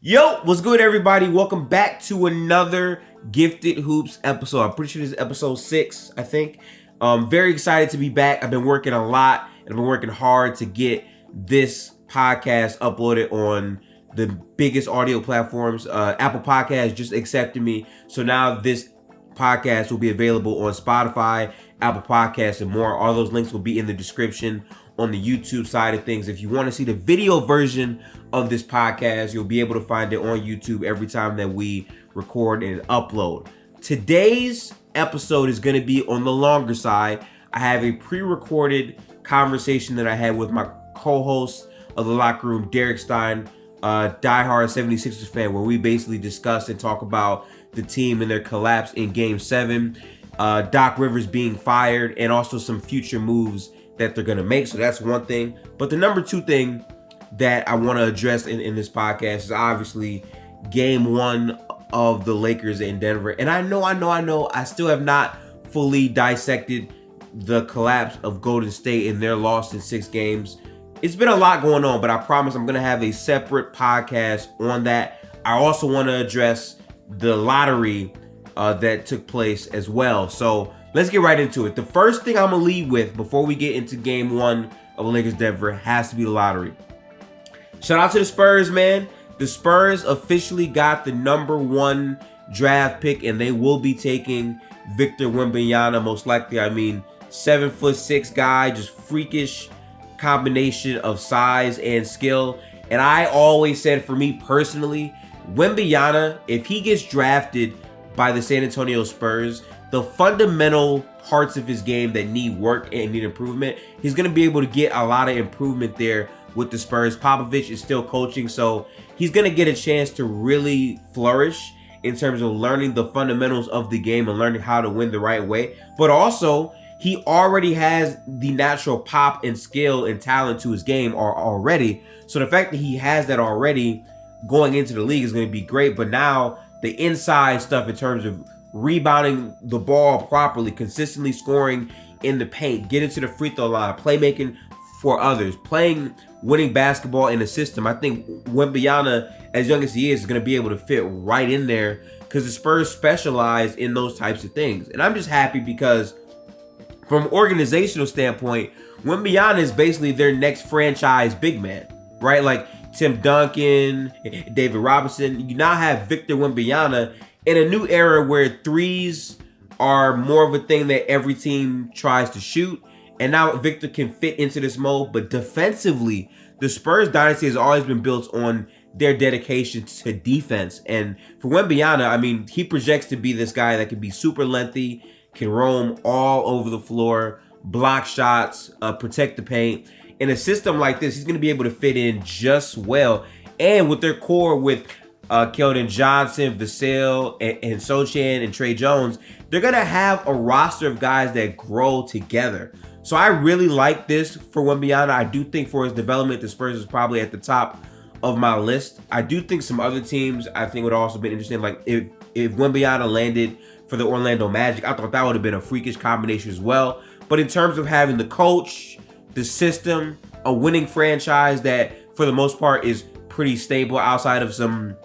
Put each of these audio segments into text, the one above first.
Yo, what's good, everybody? Welcome back to another Gifted Hoops episode. I'm pretty sure this is episode 6, I think. Very excited to be back. I've been working a lot and I've been working hard to get this podcast uploaded on the biggest audio platforms. Apple Podcasts just accepted me. So now this podcast will be available on Spotify, Apple Podcasts, and more. All those links will be in the description on the YouTube side of things. If you want to see the video version of this podcast, you'll be able to find it on YouTube every time that we record and upload. Today's episode is going to be on the longer side. I have a pre-recorded conversation that I had with my co-host of the locker room, Derek Stein, diehard 76ers fan, where we basically discuss and talk about the team and their collapse in Game 7, Doc Rivers being fired, and also some future moves that they're going to make. So that's one thing. But the number two thing that I want to address in this podcast is obviously Game 1 of the Lakers in Denver. And I know, I still have not fully dissected the collapse of Golden State and their loss in 6 games. It's been a lot going on, but I promise I'm going to have a separate podcast on that. I also want to address the lottery that took place as well. So let's get right into it. The first thing I'm going to lead with before we get into Game 1 of the Lakers Denver has to be the lottery. Shout out to the Spurs, man. The Spurs officially got the number 1 draft pick, and they will be taking Victor Wembanyama, most likely. 7'6" guy, just freakish combination of size and skill. And I always said, for me personally, Wembanyama, if he gets drafted by the San Antonio Spurs, the fundamental parts of his game that need work and need improvement, he's going to be able to get a lot of improvement there with the Spurs. Popovich is still coaching, so he's going to get a chance to really flourish in terms of learning the fundamentals of the game and learning how to win the right way. But also, he already has the natural pop and skill and talent to his game already. So the fact that he has that already going into the league is going to be great. But now the inside stuff in terms of rebounding the ball properly, consistently scoring in the paint, getting to the free throw line, playmaking for others, playing winning basketball in the system. I think Wembanyama, as young as he is going to be able to fit right in there because the Spurs specialize in those types of things. And I'm just happy because from an organizational standpoint, Wembanyama is basically their next franchise big man, right? Like Tim Duncan, David Robinson. You now have Victor Wembanyama in a new era where threes are more of a thing that every team tries to shoot. And now Victor can fit into this mold. But defensively, the Spurs dynasty has always been built on their dedication to defense. And for Wembanyama, he projects to be this guy that can be super lengthy, can roam all over the floor, block shots, protect the paint. In a system like this, he's going to be able to fit in just well. And with their core with Keldon Johnson, Vassell, and Sochan, and Trey Jones, they're going to have a roster of guys that grow together. So I really like this for Wembanyama. I do think for his development, the Spurs is probably at the top of my list. I do think some other teams I think would also been interesting. Like if Wembanyama landed for the Orlando Magic, I thought that would have been a freakish combination as well. But in terms of having the coach, the system, a winning franchise that for the most part is pretty stable outside of some,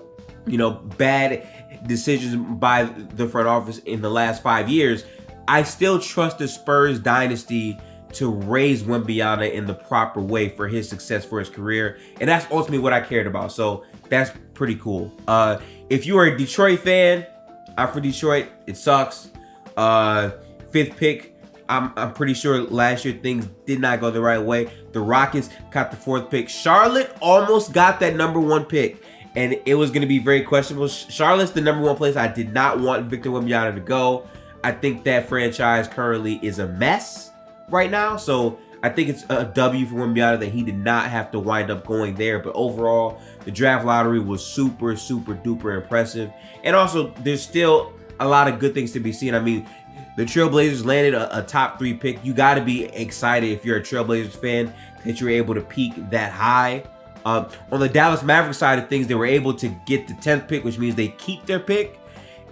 bad decisions by the front office in the last 5 years, I still trust the Spurs dynasty to raise Wembanyama in the proper way for his success for his career. And that's ultimately what I cared about. So that's pretty cool. If you are a Detroit fan, I'm for Detroit. It sucks. 5th pick. I'm pretty sure last year things did not go the right way. The Rockets got the 4th pick. Charlotte almost got that number 1 pick. And it was going to be very questionable. Charlotte's the number 1 place I did not want Victor Wembanyama to go. I think that franchise currently is a mess right now. So I think it's a W for Wembanyama that he did not have to wind up going there. But overall, the draft lottery was super, super duper impressive. And also, there's still a lot of good things to be seen. The Trailblazers landed a top 3 pick. You got to be excited if you're a Trailblazers fan that you're able to peak that high. On the Dallas Mavericks side of things, they were able to get the 10th pick, which means they keep their pick.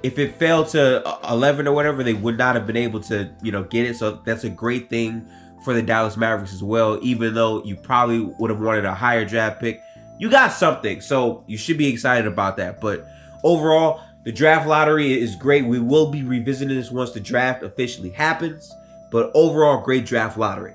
If it fell to 11 or whatever, they would not have been able to, get it. So that's a great thing for the Dallas Mavericks as well, even though you probably would have wanted a higher draft pick you got something. So you should be excited about that. But overall, the draft lottery is great. We will be revisiting this once the draft officially happens. But overall, great draft lottery.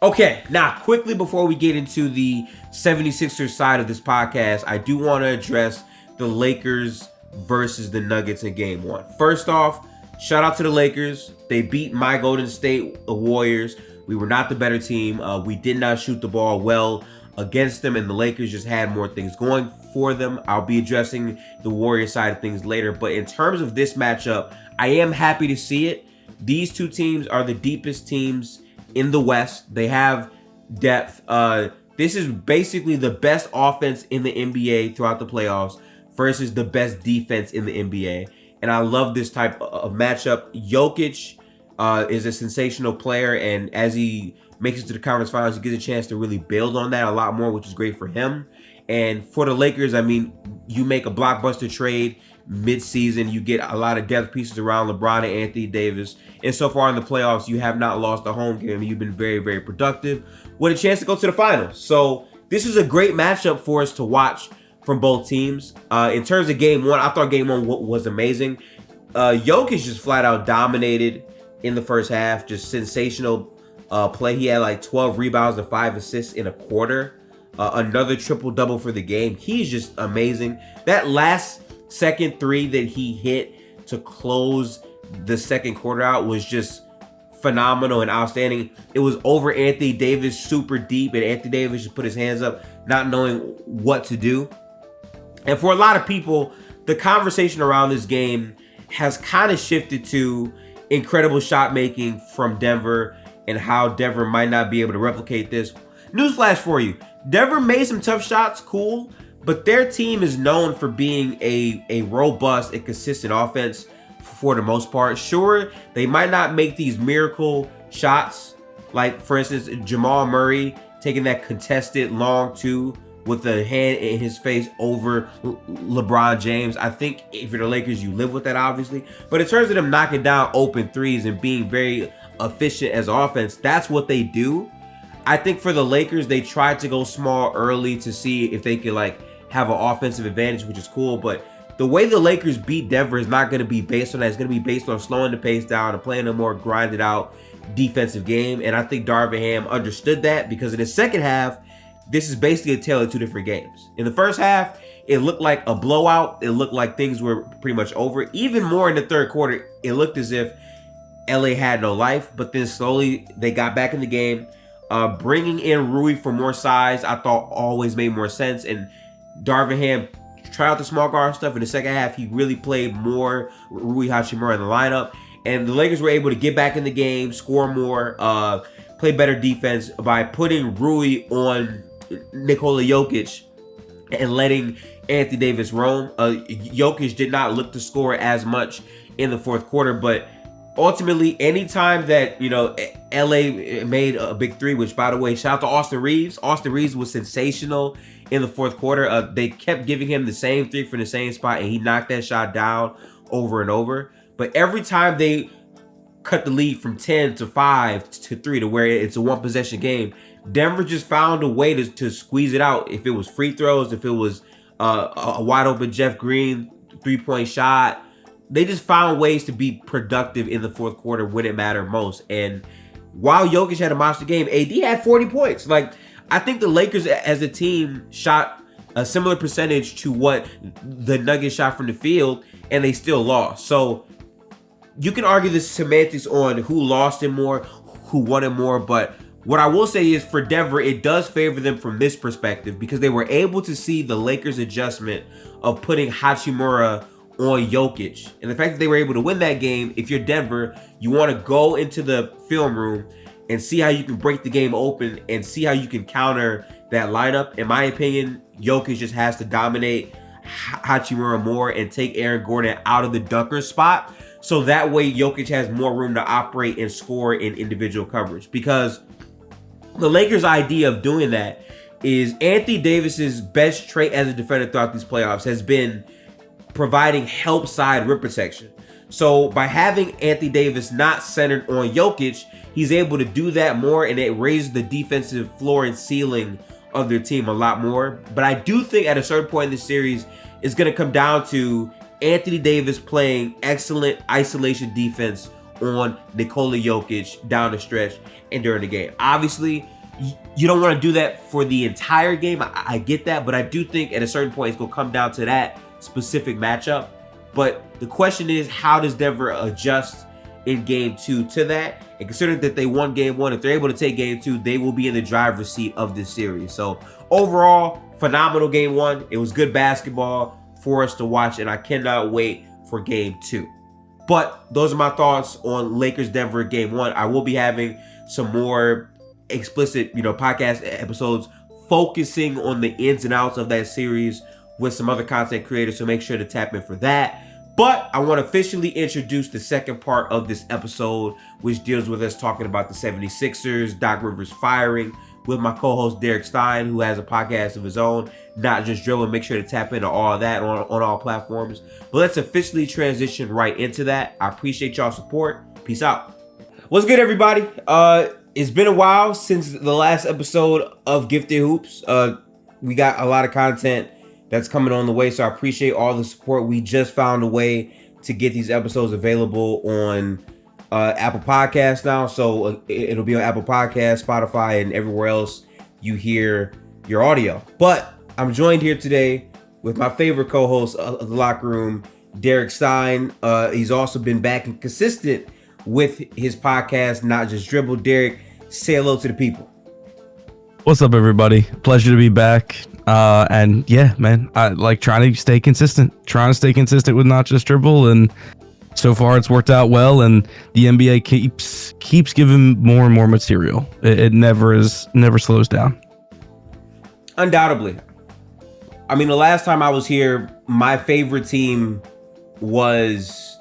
Okay, now quickly before we get into the 76ers side of this podcast, I do want to address the Lakers versus the Nuggets in game one. First off, shout out to the Lakers. They beat my Golden State Warriors. We were not the better team. We did not shoot the ball well against them, and the Lakers just had more things going for them. I'll be addressing the Warriors side of things later, but in terms of this matchup, I am happy to see it. These two teams are the deepest teams in the West. They have depth. This is basically the best offense in the NBA throughout the playoffs versus the best defense in the NBA. And I love this type of matchup. Jokic is a sensational player, and as he makes it to the conference finals, he gets a chance to really build on that a lot more, which is great for him. And for the Lakers, I mean, you make a blockbuster trade mid-season. You get a lot of depth pieces around LeBron and Anthony Davis. And so far in the playoffs, you have not lost a home game. You've been very, very productive with a chance to go to the finals. So this is a great matchup for us to watch from both teams. In terms of game one, I thought game one was amazing. Jokic just flat out dominated in the first half. Just sensational play. He had like 12 rebounds and 5 assists in a quarter. Another triple-double for the game. He's just amazing. That last second three that he hit to close the second quarter out was just phenomenal and outstanding. It was over Anthony Davis super deep, and Anthony Davis just put his hands up not knowing what to do. And for a lot of people, the conversation around this game has kind of shifted to incredible shot making from Denver and how Denver might not be able to replicate this. Newsflash for you. Denver made some tough shots, cool, but their team is known for being a robust and consistent offense for the most part. Sure, they might not make these miracle shots, like, for instance, Jamal Murray taking that contested long two with the hand in his face over LeBron James. I think if you're the Lakers, you live with that, obviously. But in terms of them knocking down open threes and being very efficient as offense, that's what they do. I think for the Lakers, they tried to go small early to see if they could like have an offensive advantage, which is cool. But the way the Lakers beat Denver is not going to be based on that. It's going to be based on slowing the pace down and playing a more grinded out defensive game. And I think Darvin Ham understood that, because in the second half, this is basically a tale of two different games. In the first half, it looked like a blowout. It looked like things were pretty much over. Even more in the third quarter, it looked as if LA had no life. But then slowly they got back in the game. Bringing in Rui for more size, I thought always made more sense. And Darvin Ham tried out the small guard stuff. In the second half, he really played more Rui Hachimura in the lineup. And the Lakers were able to get back in the game, score more, play better defense by putting Rui on Nikola Jokic and letting Anthony Davis roam. Jokic did not look to score as much in the fourth quarter, but ultimately, anytime that, you know, LA made a big three, which, by the way, shout out to Austin Reeves. Austin Reeves was sensational in the fourth quarter. They kept giving him the same three from the same spot, and he knocked that shot down over and over. But every time they cut the lead from 10 to 5 to 3 to where it's a one-possession game, Denver just found a way to squeeze it out. If it was free throws, if it was a wide-open Jeff Green three-point shot, they just found ways to be productive in the fourth quarter when it mattered most. And while Jokic had a monster game, AD had 40 points. Like, I think the Lakers as a team shot a similar percentage to what the Nuggets shot from the field, and they still lost. So you can argue the semantics on who lost it more, who won it more, but what I will say is for Denver, it does favor them from this perspective, because they were able to see the Lakers' adjustment of putting Hachimura on Jokic. And the fact that they were able to win that game, if you're Denver, you want to go into the film room and see how you can break the game open and see how you can counter that lineup. In my opinion, Jokic just has to dominate Hachimura more and take Aaron Gordon out of the dunker spot, so that way Jokic has more room to operate and score in individual coverage. Because the Lakers' idea of doing that is Anthony Davis's best trait as a defender throughout these playoffs has been providing help side rim protection. So by having Anthony Davis not centered on Jokic, he's able to do that more, and it raises the defensive floor and ceiling of their team a lot more. But I do think at a certain point in the series, it's going to come down to Anthony Davis playing excellent isolation defense on Nikola Jokic down the stretch and during the game. Obviously, you don't want to do that for the entire game. I get that, but I do think at a certain point it's going to come down to that specific matchup. But the question is, how does Denver adjust in game 2 to that? And considering that they won game 1, if they're able to take game 2, they will be in the driver's seat of this series. So overall, phenomenal game 1. It was good basketball for us to watch, and I cannot wait for game 2. But those are my thoughts on Lakers-Denver game 1. I will be having some more explicit, podcast episodes focusing on the ins and outs of that series with some other content creators, so make sure to tap in for that. But I want to officially introduce the second part of this episode, which deals with us talking about the 76ers, Doc Rivers firing, with my co-host Derek Stein, who has a podcast of his own, Not Just Drill, and make sure to tap into all of that on all platforms. But let's officially transition right into that. I appreciate y'all's support. Peace out. What's good, everybody? It's been a while since the last episode of Gifted Hoops. We got a lot of content that's coming on the way, so I appreciate all the support. We just found a way to get these episodes available on Apple Podcasts now, so it'll be on Apple Podcasts, Spotify, and everywhere else you hear your audio. But I'm joined here today with my favorite co-host of the locker room, Derek Stein. He's also been back and consistent with his podcast, Not Just Dribble. Derek, say hello to the people. What's up, everybody? Pleasure to be back. And yeah, man, I like trying to stay consistent with Not Just Dribble, and so far it's worked out well, and the NBA keeps giving more and more material. It never slows down. Undoubtedly. I mean, the last time I was here, my favorite team was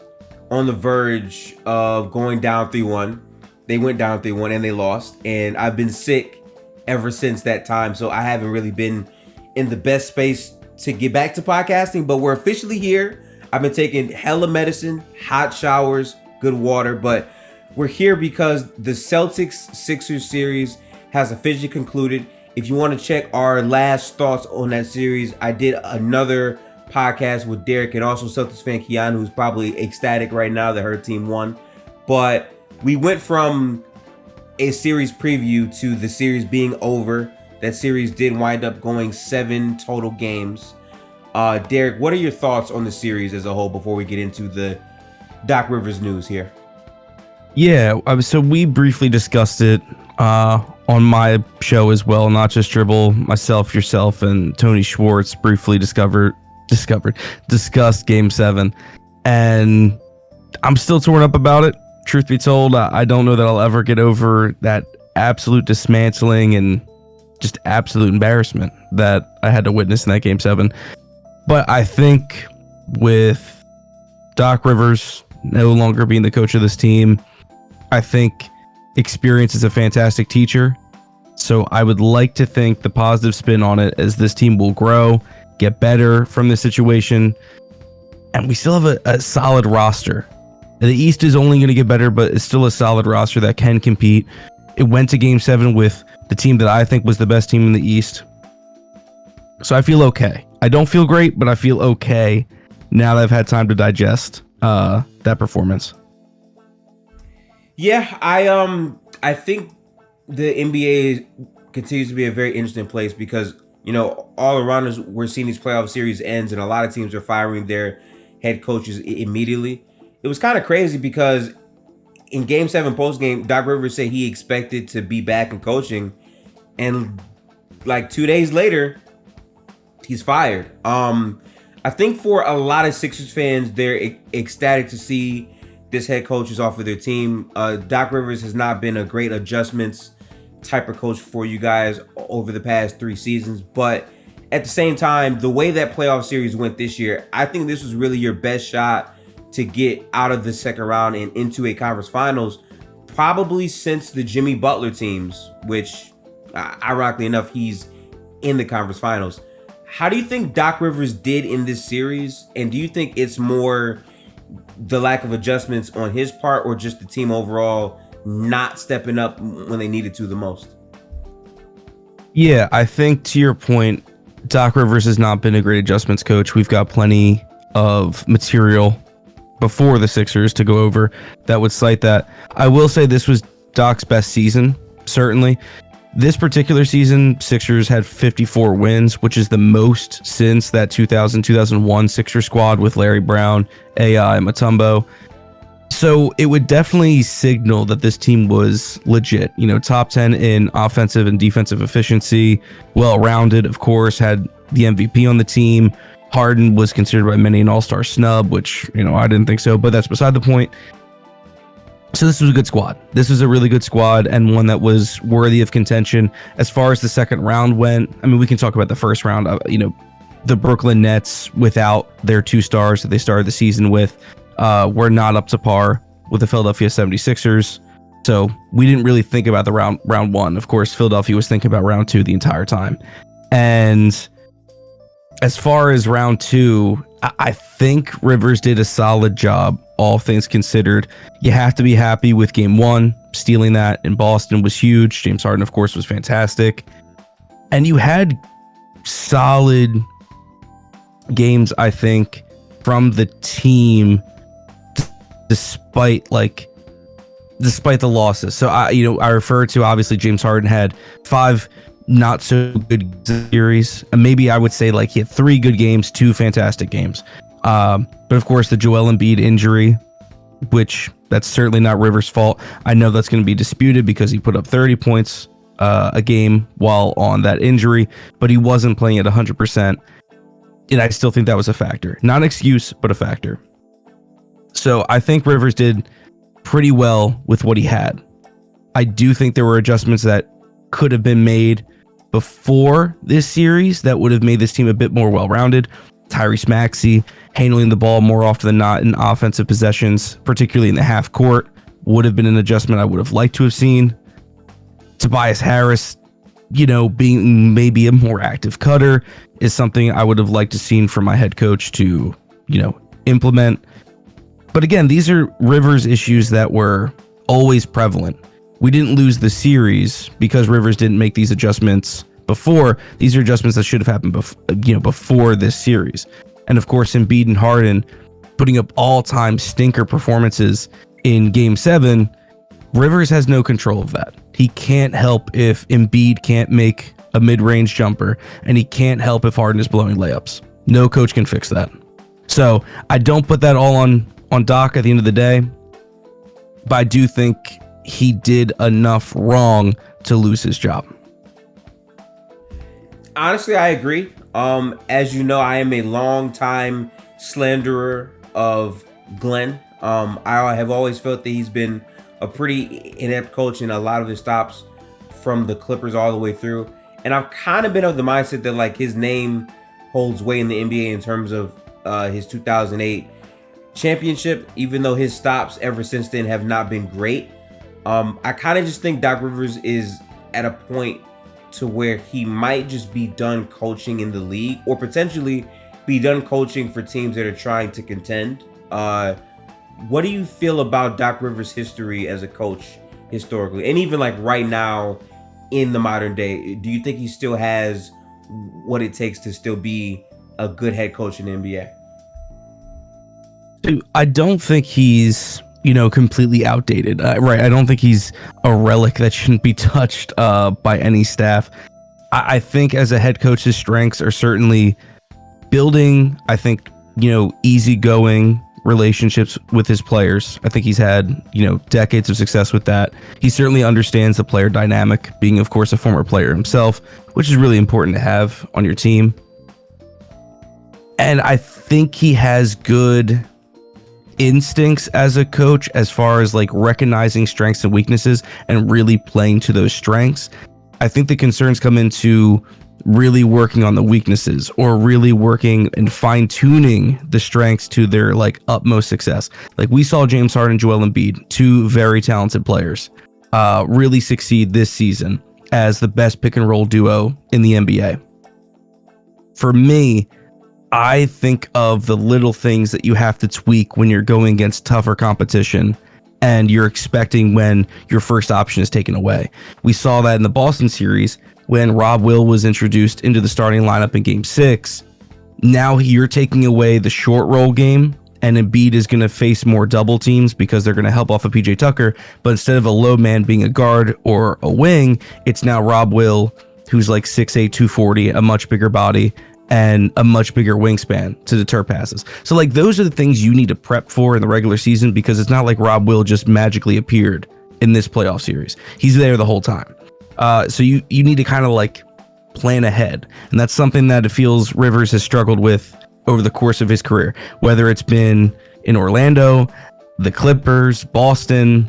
on the verge of going down 3-1. They went down 3-1 and they lost, and I've been sick ever since that time, so I haven't really been in the best space to get back to podcasting, but we're officially here. I've been taking hella medicine, hot showers, good water, but we're here because the Celtics-Sixers series has officially concluded. If you want to check our last thoughts on that series, I did another podcast with Derek and also Celtics fan Keanu, who's probably ecstatic right now that her team won. But we went from a series preview to the series being over. That series did wind up going 7 total games. Derek, what are your thoughts on the series as a whole before we get into the Doc Rivers news here? Yeah, so we briefly discussed it on my show as well, Not Just Dribble. Myself, yourself, and Tony Schwartz briefly discussed Game 7, and I'm still torn up about it. Truth be told, I don't know that I'll ever get over that absolute dismantling and just absolute embarrassment that I had to witness in that Game 7. But I think with Doc Rivers no longer being the coach of this team, I think experience is a fantastic teacher. So I would like to think the positive spin on it is this team will grow, get better from this situation, and we still have a solid roster. The East is only going to get better, but it's still a solid roster that can compete. It went to Game 7 with the team that I think was the best team in the East. So I feel okay. I don't feel great, but I feel okay now that I've had time to digest that performance. Yeah, I think the NBA continues to be a very interesting place because, all around us, we're seeing these playoff series ends and a lot of teams are firing their head coaches immediately. It was kind of crazy because in Game 7 postgame, Doc Rivers said he expected to be back in coaching, and like 2 days later, he's fired. I think for a lot of Sixers fans, they're ecstatic to see this head coach is off of their team. Doc Rivers has not been a great adjustments type of coach for you guys over the past 3 seasons, but at the same time, the way that playoff series went this year, I think this was really your best shot to get out of the second round and into a conference finals, probably since the Jimmy Butler teams, which ironically enough, he's in the conference finals. How do you think Doc Rivers did in this series? And do you think it's more the lack of adjustments on his part or just the team overall not stepping up when they needed to the most? Yeah, I think to your point, Doc Rivers has not been a great adjustments coach. We've got plenty of material before the Sixers to go over that would cite that. I will say this was Doc's best season, certainly. This particular season, Sixers had 54 wins, which is the most since that 2000-2001 Sixers squad with Larry Brown, AI, Mutombo. So it would definitely signal that this team was legit. You know, top 10 in offensive and defensive efficiency, well-rounded, of course, had the MVP on the team. Harden was considered by many an all-star snub, which, you know, I didn't think so, but that's beside the point. So this was a good squad. This was a really good squad and one that was worthy of contention. As far as the second round went, I mean, we can talk about the first round. You know, the Brooklyn Nets, without their two stars that they started the season with, were not up to par with the Philadelphia 76ers. So we didn't really think about the round one. Of course, Philadelphia was thinking about round two the entire time. And as far as round two, I think Rivers did a solid job, all things considered. You have to be happy with game one. Stealing that in Boston was huge. James Harden, of course, was fantastic. And you had solid games, I think, from the team despite the losses. So I refer to, obviously, James Harden had 5 not so good series, and maybe I would say like he had 3 good games, 2 fantastic games. But of course the Joel Embiid injury, which that's certainly not Rivers' fault. I know that's going to be disputed because he put up 30 points a game while on that injury, but he wasn't playing at 100%. And I still think that was a factor. Not an excuse, but a factor. So I think Rivers did pretty well with what he had. I do think there were adjustments that could have been made before this series that would have made this team a bit more well-rounded. Tyrese Maxey handling the ball more often than not in offensive possessions, particularly in the half court, would have been an adjustment I would have liked to have seen. Tobias Harris, you know, being maybe a more active cutter is something I would have liked to seen from my head coach to, you know, implement. But again, these are Rivers issues that were always prevalent. We didn't lose the series because Rivers didn't make these adjustments before. These are adjustments that should have happened before this series. And of course, Embiid and Harden putting up all-time stinker performances in Game 7, Rivers has no control of that. He can't help if Embiid can't make a mid-range jumper, and he can't help if Harden is blowing layups. No coach can fix that. So I don't put that all on Doc at the end of the day, but I do think he did enough wrong to lose his job. Honestly, I agree. As you know, I am a long-time slanderer of Glenn. I have always felt that he's been a pretty inept coach in a lot of his stops from the Clippers all the way through. And I've kind of been of the mindset that like his name holds weight in the NBA in terms of his 2008 championship, even though his stops ever since then have not been great. I kind of just think Doc Rivers is at a point to where he might just be done coaching in the league, or potentially be done coaching for teams that are trying to contend. What do you feel about Doc Rivers' history as a coach historically, and even like right now in the modern day? Do you think he still has what it takes to still be a good head coach in the NBA? I don't think he's, completely outdated. Right. I don't think he's a relic that shouldn't be touched by any staff. I think as a head coach, his strengths are certainly building, easygoing relationships with his players. I think he's had, decades of success with that. He certainly understands the player dynamic, being, of course, a former player himself, which is really important to have on your team. And I think he has good instincts as a coach as far as like recognizing strengths and weaknesses and really playing to those strengths. I think the concerns come into really working on the weaknesses, or really working and fine-tuning the strengths to their like utmost success. Like we saw James Harden and Joel Embiid, 2 very talented players, really succeed this season as the best pick and roll duo in the NBA. For me, I think of the little things that you have to tweak when you're going against tougher competition and you're expecting when your first option is taken away. We saw that in the Boston series when Rob Will was introduced into the starting lineup in Game 6. Now you're taking away the short roll game, and Embiid is going to face more double teams because they're going to help off of PJ Tucker. But instead of a low man being a guard or a wing, it's now Rob Will, who's like 6'8", 240, a much bigger body, and a much bigger wingspan to deter passes. So like those are the things you need to prep for in the regular season, because it's not like Rob Will just magically appeared in this playoff series. He's there the whole time. So you need to kind of like plan ahead. And that's something that it feels Rivers has struggled with over the course of his career, whether it's been in Orlando, the Clippers, Boston,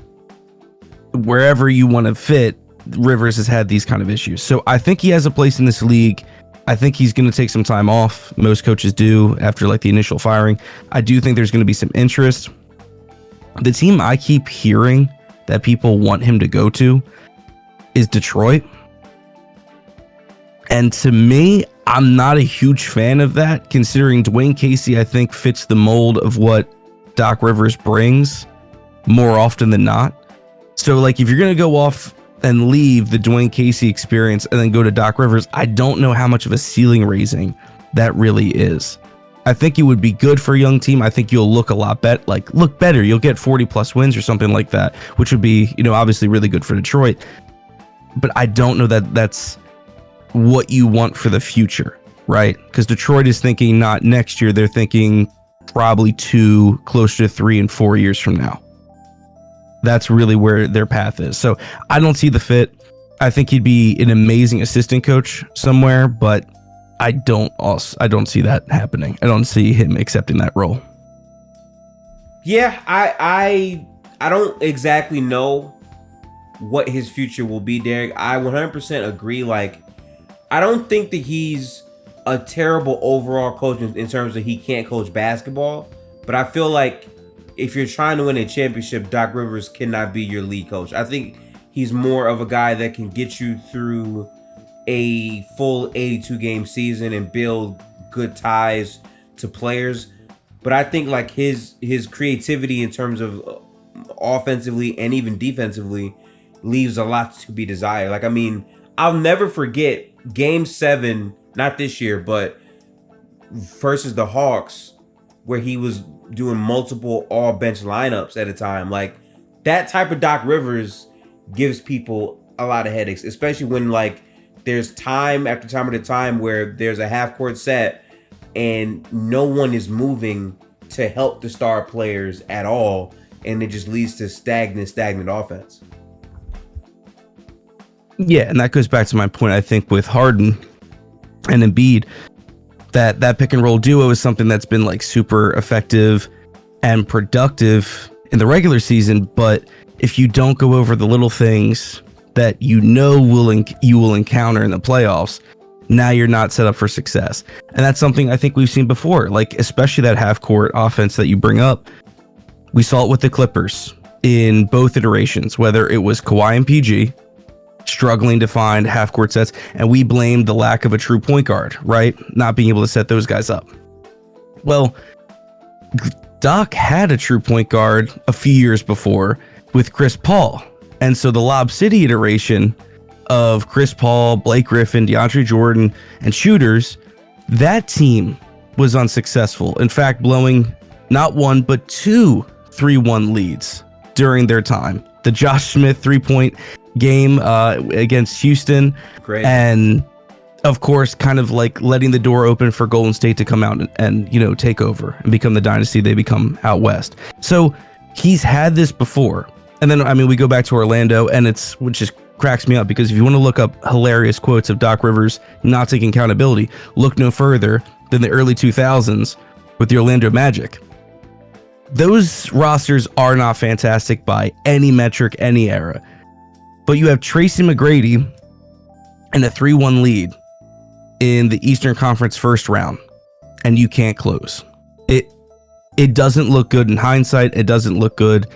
wherever you want to fit, Rivers has had these kind of issues. So I think he has a place in this league. I think he's going to take some time off. Most coaches do after like the initial firing. I do think there's going to be some interest. The team I keep hearing that people want him to go to is Detroit. And to me, I'm not a huge fan of that, considering Dwayne Casey, I think, fits the mold of what Doc Rivers brings more often than not. So like if you're going to go off and leave the Dwayne Casey experience and then go to Doc Rivers, I don't know how much of a ceiling raising that really is. I think it would be good for a young team. I think you'll look a lot look better. You'll get 40 plus wins or something like that, which would be, obviously really good for Detroit. But I don't know that that's what you want for the future, right? Because Detroit is thinking not next year. They're thinking probably closer to 3 and 4 years from now. That's really where their path is. So I don't see the fit. I think he'd be an amazing assistant coach somewhere, but I don't see that happening. I don't see him accepting that role. Yeah, I don't exactly know what his future will be, Derek. I 100% agree. Like, I don't think that he's a terrible overall coach in terms of he can't coach basketball, but I feel like if you're trying to win a championship, Doc Rivers cannot be your lead coach. I think he's more of a guy that can get you through a full 82 game season and build good ties to players. But I think like his creativity in terms of offensively and even defensively leaves a lot to be desired. Like, I mean, I'll never forget Game 7, not this year, but versus the Hawks, where he was doing multiple all bench lineups at a time. Like, that type of Doc Rivers gives people a lot of headaches, especially when like there's time after time at a time where there's a half court set and no one is moving to help the star players at all, and it just leads to stagnant offense. Yeah, and that goes back to my point, I think, with Harden and Embiid, that pick and roll duo is something that's been like super effective and productive in the regular season. But if you don't go over the little things that you will encounter in the playoffs, now you're not set up for success. And that's something I think we've seen before, like especially that half court offense that you bring up. We saw it with the Clippers in both iterations, whether it was Kawhi and PG struggling to find half court sets, and we blamed the lack of a true point guard, right? Not being able to set those guys up. Well, Doc had a true point guard a few years before with Chris Paul. And so the Lob City iteration of Chris Paul, Blake Griffin, DeAndre Jordan, and shooters, that team was unsuccessful. In fact, blowing not one, but 2 3-1 leads during their time. The Josh Smith 3-point game against Houston. Great. And of course, kind of like letting the door open for Golden State to come out and take over and become the dynasty they become out west. So he's had this before. And then, I mean, we go back to Orlando, and which just cracks me up, because if you want to look up hilarious quotes of Doc Rivers not taking accountability, look no further than the early 2000s with the Orlando Magic. Those rosters are not fantastic by any metric, any era. But you have Tracy McGrady and a 3-1 lead in the Eastern Conference first round, and you can't close. It doesn't look good in hindsight. It doesn't look good.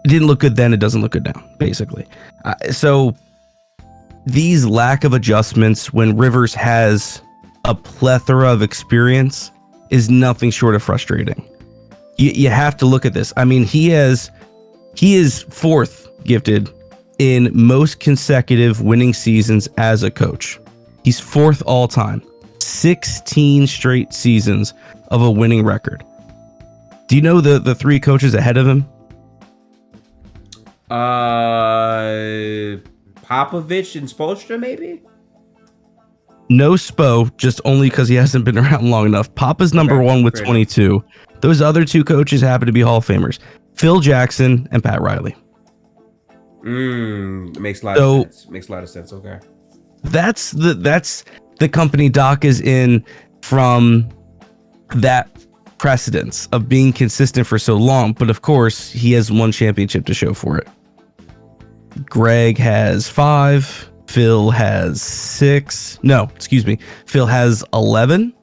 It didn't look good then. It doesn't look good now, basically. So these lack of adjustments when Rivers has a plethora of experience is nothing short of frustrating. You have to look at this. I mean, he is 4th gifted in most consecutive winning seasons as a coach. He's 4th all time. 16 straight seasons of a winning record. Do you know the 3 coaches ahead of him? Popovich and Spoelstra, maybe? No Spo, just only because he hasn't been around long enough. Papa's number 1 with 22. Enough. Those other 2 coaches happen to be Hall of Famers. Phil Jackson and Pat Riley. Makes a lot of sense. Makes a lot of sense. Okay. That's the company Doc is in from that precedence of being consistent for so long. But of course, he has 1 championship to show for it. Greg has 5. Phil has 6. No, excuse me. Phil has 11.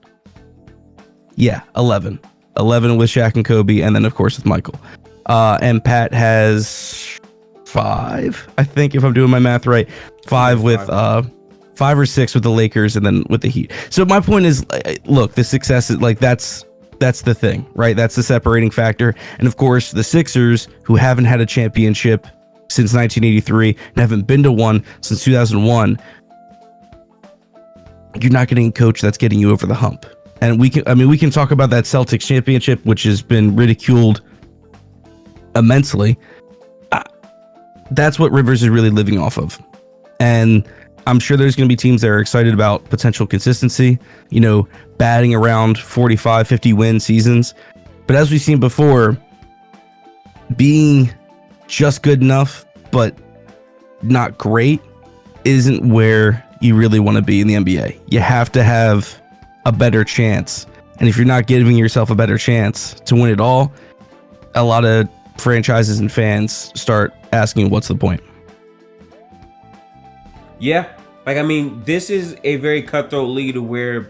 Yeah, 11. 11 with Shaq and Kobe, and then of course with Michael. And Pat has 5, I think, if I'm doing my math right. 5 with 5 or 6 with the Lakers, and then with the Heat. So my point is, look, the success is like that's the thing, right? That's the separating factor. And of course, the Sixers, who haven't had a championship since 1983 and haven't been to one since 2001, you're not getting a coach that's getting you over the hump. And we can talk about that Celtics championship, which has been ridiculed immensely. That's what Rivers is really living off of. And I'm sure there's going to be teams that are excited about potential consistency, batting around 45, 50 win seasons. But as we've seen before, being just good enough, but not great, isn't where you really want to be in the NBA. You have to have a better chance. And if you're not giving yourself a better chance to win it all, a lot of franchises and fans start asking, what's the point? Yeah. This is a very cutthroat league to where,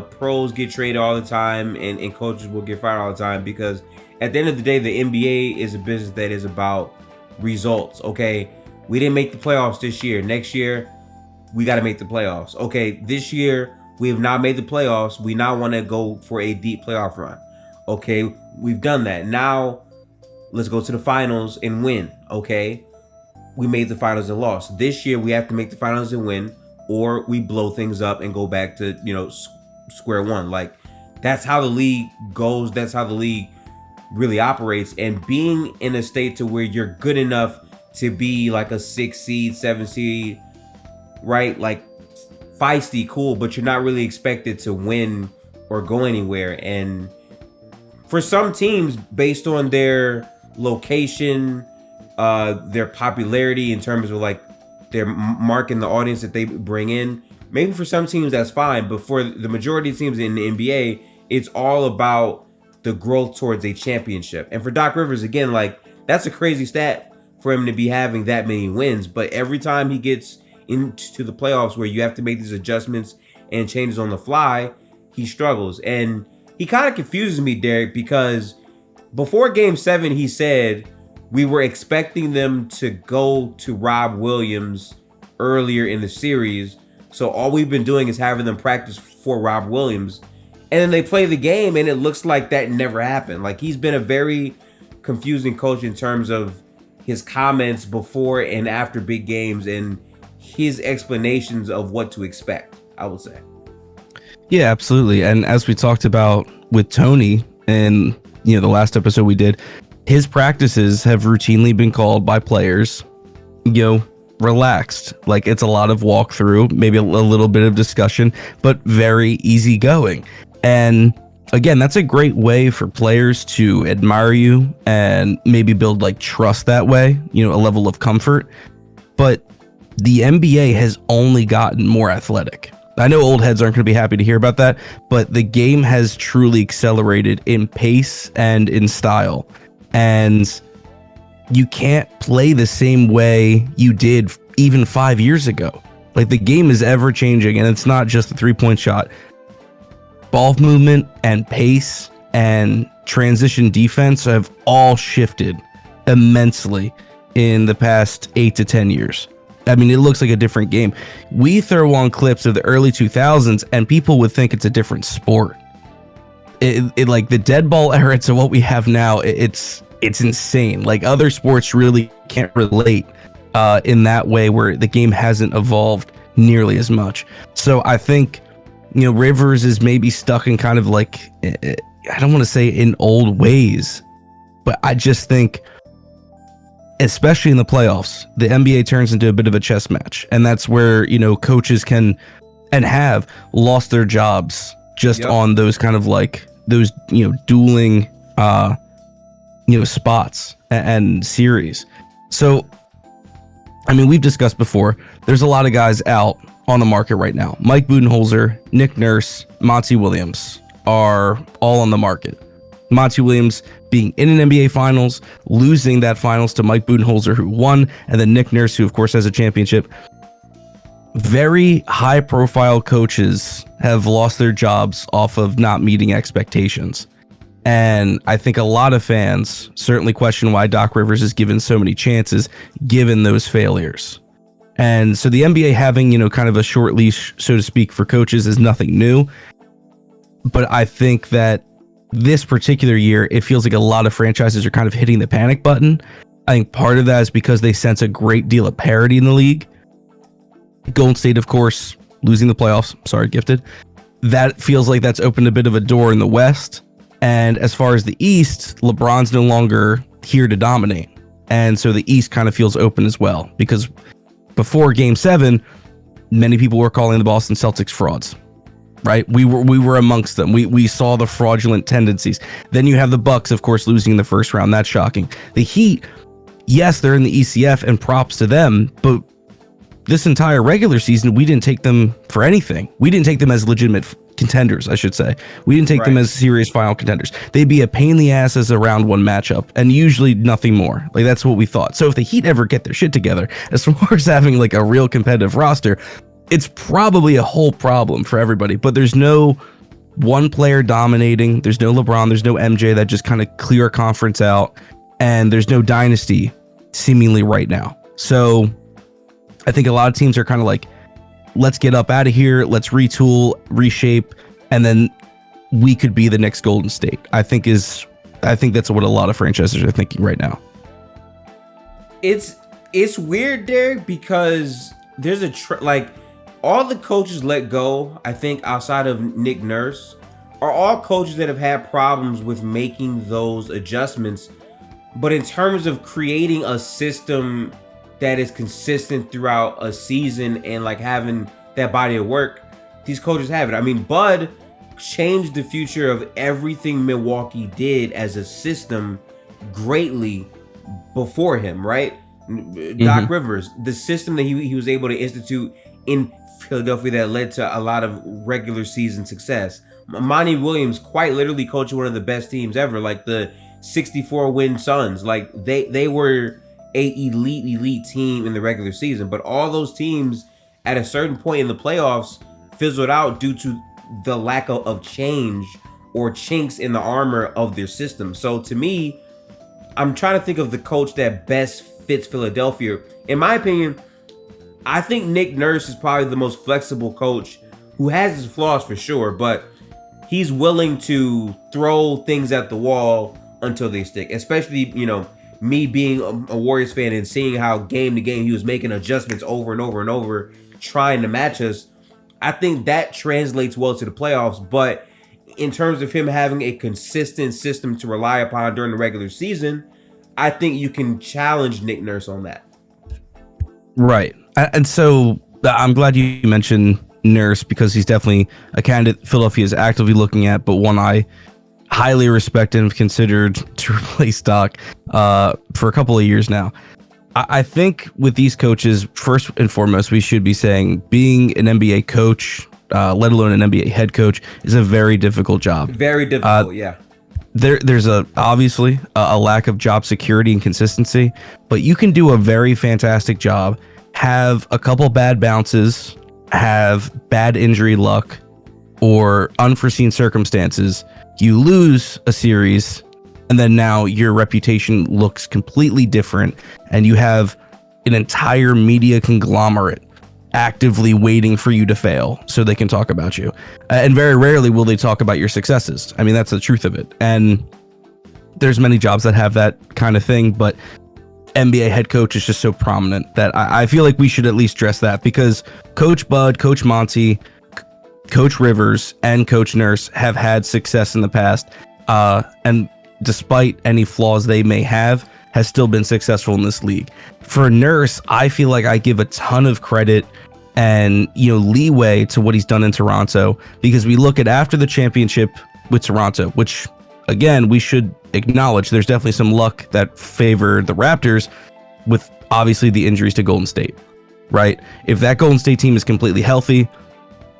pros get traded all the time and coaches will get fired all the time, because at the end of the day, the NBA is a business that is about results. Okay. We didn't make the playoffs this year. Next year, we got to make the playoffs. Okay. This year, we have not made the playoffs. We now want to go for a deep playoff run. Okay. We've done that. Now, let's go to the finals and win. Okay. We made the finals and lost. This year, we have to make the finals and win, or we blow things up and go back to, square one. Like, that's how the league goes. That's how the league really operates. And being in a state to where you're good enough to be like a 6 seed, 7 seed, right? Like, feisty, cool, but you're not really expected to win or go anywhere. And for some teams, based on their location, their popularity in terms of like their marking the audience that they bring in, maybe for some teams that's fine, but for the majority of teams in the NBA, it's all about the growth towards a championship. And for Doc Rivers, again, like, that's a crazy stat for him to be having that many wins, but every time he gets into the playoffs where you have to make these adjustments and changes on the fly, he struggles. And he kind of confuses me, Derek, because before Game 7, he said we were expecting them to go to Rob Williams earlier in the series, so all we've been doing is having them practice for Rob Williams. And then they play the game, and it looks like that never happened. Like, he's been a very confusing coach in terms of his comments before and after big games and his explanations of what to expect, I would say. Yeah, absolutely. And as we talked about with Tony in the last episode we did, his practices have routinely been called by players, relaxed. Like, it's a lot of walkthrough, maybe a little bit of discussion, but very easygoing. And again, that's a great way for players to admire you and maybe build like trust that way, a level of comfort. But the NBA has only gotten more athletic. I know old heads aren't going to be happy to hear about that, but the game has truly accelerated in pace and in style. And you can't play the same way you did even 5 years ago. Like, the game is ever changing, and it's not just the 3-point shot. Ball movement and pace and transition defense have all shifted immensely in the past 8 to 10 years. I mean, it looks like a different game. We throw on clips of the early 2000s and people would think it's a different sport. It like the dead ball era to what we have now, it's insane. Like, other sports really can't relate in that way where the game hasn't evolved nearly as much. So I think, Rivers is maybe stuck in kind of like, I don't want to say in old ways, but I just think, especially in the playoffs, the NBA turns into a bit of a chess match. And that's where, coaches can and have lost their jobs just on those kind of like those, dueling, spots and series. So, I mean, we've discussed before, there's a lot of guys out on the market right now. Mike Budenholzer, Nick Nurse, Monty Williams are all on the market. Monty Williams being in an NBA Finals, losing that Finals to Mike Budenholzer, who won, and then Nick Nurse, who of course has a championship. Very high-profile coaches have lost their jobs off of not meeting expectations. And I think a lot of fans certainly question why Doc Rivers is given so many chances given those failures. And so the NBA having, kind of a short leash, so to speak, for coaches is nothing new. But I think that this particular year, it feels like a lot of franchises are kind of hitting the panic button. I think part of that is because they sense a great deal of parity in the league. Golden State, of course, losing the playoffs. Sorry, Gifted. That feels like that's opened a bit of a door in the West. And as far as the East, LeBron's no longer here to dominate. And so the East kind of feels open as well. Because before Game 7, many people were calling the Boston Celtics frauds. Right? We were amongst them. We saw the fraudulent tendencies. Then you have the Bucks, of course, losing in the first round. That's shocking. The Heat, yes, they're in the ECF and props to them, but this entire regular season, we didn't take them for anything. We didn't take them as legitimate contenders, I should say. We didn't take them as serious final contenders. They'd be a pain in the ass as a round one matchup, and usually nothing more. Like, that's what we thought. So if the Heat ever get their shit together, as far as having like a real competitive roster, it's probably a whole problem for everybody. But there's no one player dominating. There's no LeBron. There's no MJ that just kind of clear a conference out. And there's no dynasty seemingly right now. So I think a lot of teams are kind of like, let's get up out of here. Let's retool, reshape, and then we could be the next Golden State. I think that's what a lot of franchises are thinking right now. It's weird, Derek, because there's a all the coaches let go, I think, outside of Nick Nurse, are all coaches that have had problems with making those adjustments. But in terms of creating a system that is consistent throughout a season and like having that body of work, these coaches have it. I mean, Bud changed the future of everything Milwaukee did as a system greatly before him, right? Doc Rivers, the system that he was able to institute in Philadelphia that led to a lot of regular season success. Monty Williams quite literally coached one of the best teams ever, like the 64 win Suns. Like they were a elite team in the regular season, but all those teams at a certain point in the playoffs fizzled out due to the lack of change or chinks in the armor of their system. So to me, I'm trying to think of the coach that best fits Philadelphia. In my opinion, I think Nick Nurse is probably the most flexible coach, who has his flaws for sure, but he's willing to throw things at the wall until they stick. Especially, me being a Warriors fan and seeing how game to game he was making adjustments over and over and over, trying to match us. I think that translates well to the playoffs, but in terms of him having a consistent system to rely upon during the regular season, I think you can challenge Nick Nurse on that. Right. And so I'm glad you mentioned Nurse, because he's definitely a candidate Philadelphia is actively looking at, but one I highly respect and have considered to replace Doc for a couple of years now. I think with these coaches, first and foremost, we should be saying being an NBA coach, let alone an NBA head coach, is a very difficult job. Very difficult, yeah. There's obviously a lack of job security and consistency, but you can do a very fantastic job, have a couple bad bounces, have bad injury luck, or unforeseen circumstances. You lose a series, and then now your reputation looks completely different, and you have an entire media conglomerate actively waiting for you to fail so they can talk about you. And very rarely will they talk about your successes. I mean, that's the truth of it. And there's many jobs that have that kind of thing, but NBA head coach is just so prominent that I feel like we should at least stress that, because Coach Bud, Coach Monty, Coach Rivers, and Coach Nurse have had success in the past, and despite any flaws they may have, has still been successful in this league. For Nurse, I feel like I give a ton of credit and leeway to what he's done in Toronto, because we look at after the championship with Toronto, which again we should acknowledge there's definitely some luck that favored the Raptors with obviously the injuries to Golden State, right? If that Golden State team is completely healthy,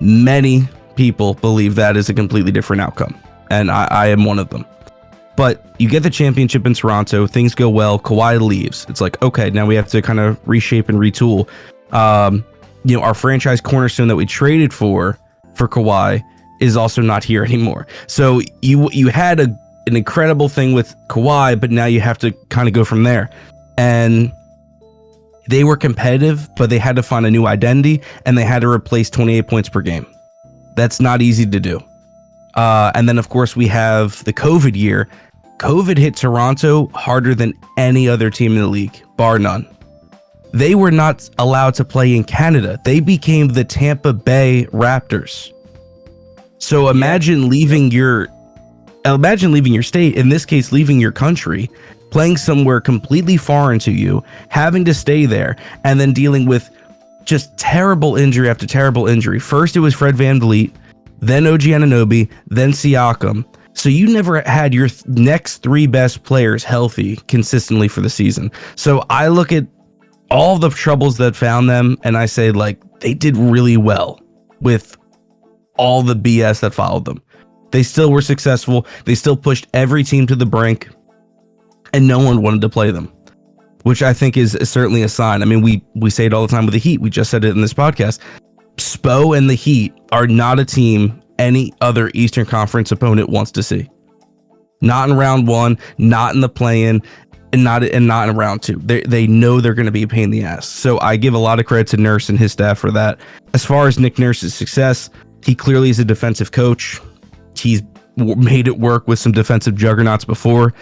many people believe that is a completely different outcome, and I am one of them. But you get the championship in Toronto, things go well, Kawhi leaves. It's like, okay, now we have to kind of reshape and retool. Our franchise cornerstone that we traded for Kawhi is also not here anymore. So you had an incredible thing with Kawhi, but now you have to kind of go from there. And they were competitive, but they had to find a new identity, and they had to replace 28 points per game. That's not easy to do. And then, of course, we have the COVID year. COVID hit Toronto harder than any other team in the league, bar none. They were not allowed to play in Canada. They became the Tampa Bay Raptors. So imagine leaving your state, in this case, leaving your country, playing somewhere completely foreign to you, having to stay there, and then dealing with just terrible injury after terrible injury. First, it was Fred VanVleet, then OG Anunoby, then Siakam. So you never had your next three best players healthy consistently for the season. So I look at all the troubles that found them, and I say, like, they did really well with all the BS that followed them. They still were successful. They still pushed every team to the brink, and no one wanted to play them, which I think is certainly a sign. I mean, we say it all the time with the Heat. We just said it in this podcast. Spo and the Heat are not a team any other Eastern Conference opponent wants to see. Not in round one, not in the play-in, and not in round two. They know they're going to be a pain in the ass. So I give a lot of credit to Nurse and his staff for that. As far as Nick Nurse's success, he clearly is a defensive coach. He's made it work with some defensive juggernauts before.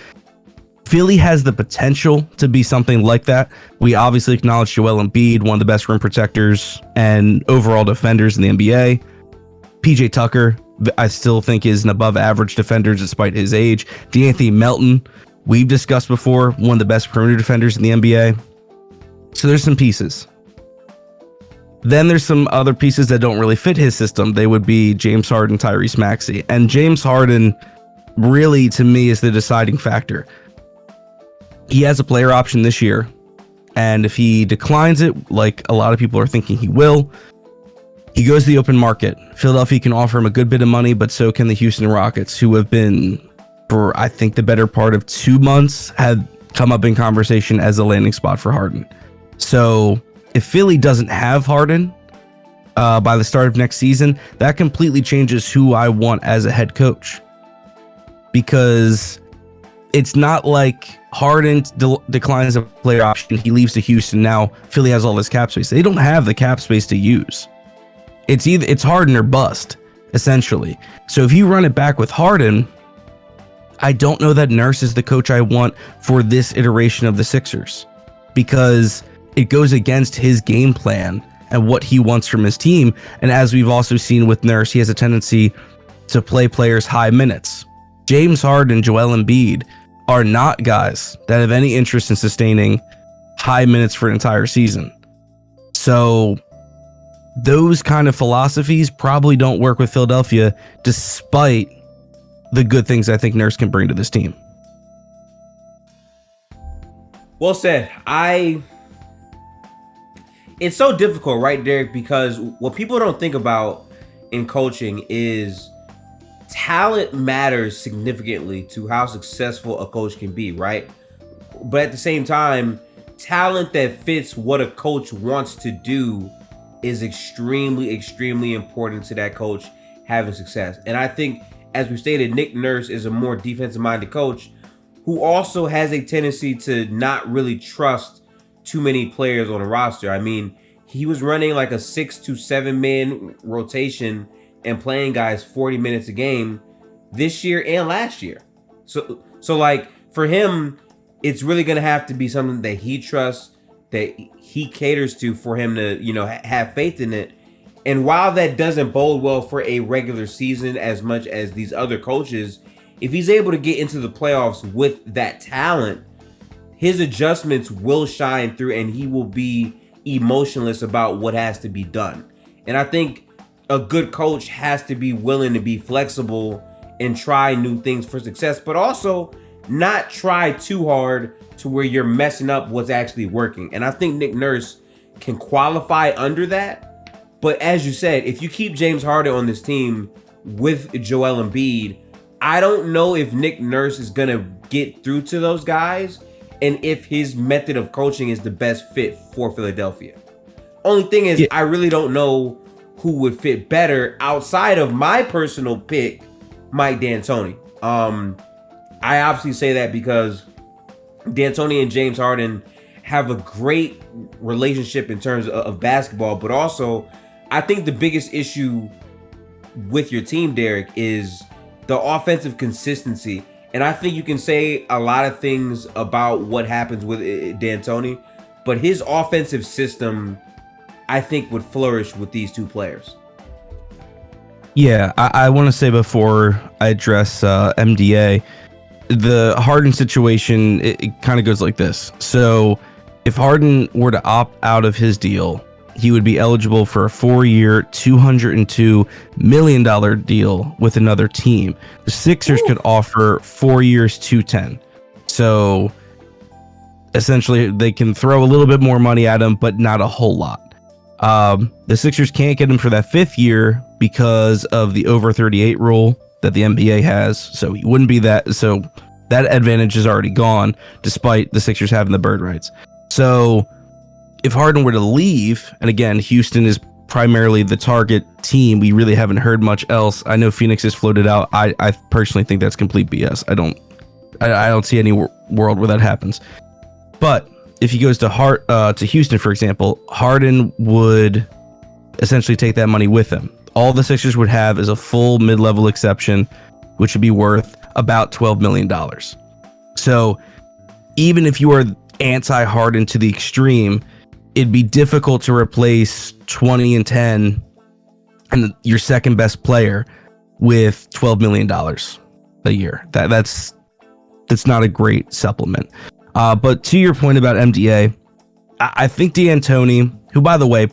Philly has the potential to be something like that. We obviously acknowledge Joel Embiid, one of the best rim protectors and overall defenders in the NBA. PJ Tucker, I still think, is an above average defender despite his age. DeAnthony Melton, we've discussed before, one of the best perimeter defenders in the NBA. So there's some pieces. Then there's some other pieces that don't really fit his system. They would be James Harden, Tyrese Maxey. And James Harden really, to me, is the deciding factor. He has a player option this year, and if he declines it, like a lot of people are thinking he will, he goes to the open market. Philadelphia can offer him a good bit of money, but so can the Houston Rockets, who have been, for I think the better part of 2 months, had come up in conversation as a landing spot for Harden. So if Philly doesn't have Harden by the start of next season, that completely changes who I want as a head coach. Because it's not like Harden declines a player option, he leaves to Houston, now Philly has all this cap space. They don't have the cap space to use. It's Harden or bust, essentially. So if you run it back with Harden, I don't know that Nurse is the coach I want for this iteration of the Sixers, because it goes against his game plan and what he wants from his team. And as we've also seen with Nurse, he has a tendency to play players high minutes. James Harden, Joel Embiid are not guys that have any interest in sustaining high minutes for an entire season. So those kind of philosophies probably don't work with Philadelphia, despite the good things I think Nurse can bring to this team. Well said. It's so difficult, right, Derek? Because what people don't think about in coaching is talent matters significantly to how successful a coach can be, right? But at the same time, talent that fits what a coach wants to do is extremely, extremely important to that coach having success. And I think, as we stated, Nick Nurse is a more defensive-minded coach who also has a tendency to not really trust too many players on the roster. I mean, he was running like a 6 to 7 man rotation and playing guys 40 minutes a game this year and last year. So like for him, it's really going to have to be something that he trusts, that he caters to for him to, have faith in it. And while that doesn't bode well for a regular season as much as these other coaches, if he's able to get into the playoffs with that talent, his adjustments will shine through and he will be emotionless about what has to be done. And I think a good coach has to be willing to be flexible and try new things for success, but also not try too hard to where you're messing up what's actually working. And I think Nick Nurse can qualify under that. But as you said, if you keep James Harden on this team with Joel Embiid, I don't know if Nick Nurse is going to get through to those guys and if his method of coaching is the best fit for Philadelphia. Only thing is, I really don't know who would fit better outside of my personal pick, Mike D'Antoni. I obviously say that because D'Antoni and James Harden have a great relationship in terms of basketball, but also I think the biggest issue with your team, Derek, is the offensive consistency. And I think you can say a lot of things about what happens with D'Antoni, but his offensive system, I think, would flourish with these two players. Yeah, I want to say before I address MDA, the Harden situation, it kind of goes like this. So if Harden were to opt out of his deal, he would be eligible for a 4-year, $202 million deal with another team. The Sixers could offer 4 years, $210. So essentially, they can throw a little bit more money at him, but not a whole lot. The Sixers can't get him for that 5th year because of the over 38 rule that the NBA has. So he wouldn't be that. So that advantage is already gone, despite the Sixers having the bird rights. So if Harden were to leave, and again, Houston is primarily the target team, we really haven't heard much else. I know Phoenix has floated out. I personally think that's complete BS. I don't see any world where that happens. But if he goes to Houston, for example, Harden would essentially take that money with him. All the Sixers would have is a full mid-level exception, which would be worth about $12 million. So even if you are anti-Harden to the extreme, it'd be difficult to replace 20 and 10 and your second best player with $12 million a year. That's not a great supplement. But to your point about MDA, I think D'Antoni, who, by the way,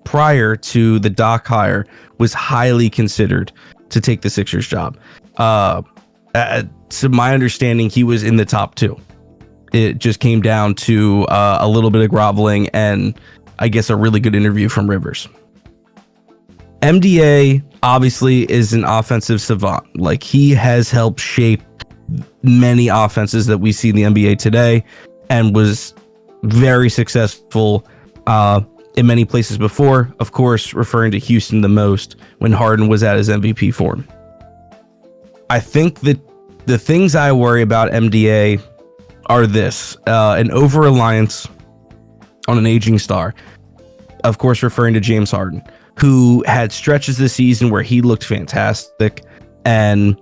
prior to the Doc hire, was highly considered to take the Sixers job. To my understanding, he was in the top 2. It just came down to a little bit of groveling and I guess a really good interview from Rivers. MDA obviously is an offensive savant. Like, he has helped shape many offenses that we see in the NBA today and was very successful in many places before, of course, referring to Houston the most when Harden was at his MVP form. I think that the things I worry about MDA are this: an over-reliance on an aging star, of course referring to James Harden, who had stretches this season where he looked fantastic and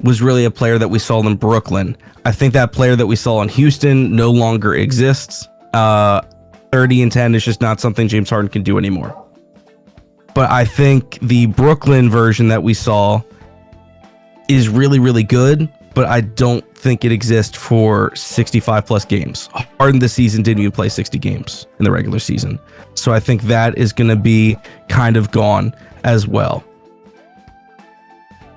was really a player that we saw in Brooklyn. I think that player that we saw in Houston no longer exists. 30 and 10 is just not something James Harden can do anymore. But I think the Brooklyn version that we saw is really, really good, but I don't think it exists for 65 plus games. Harden this season didn't even play 60 games in the regular season. So I think that is going to be kind of gone as well.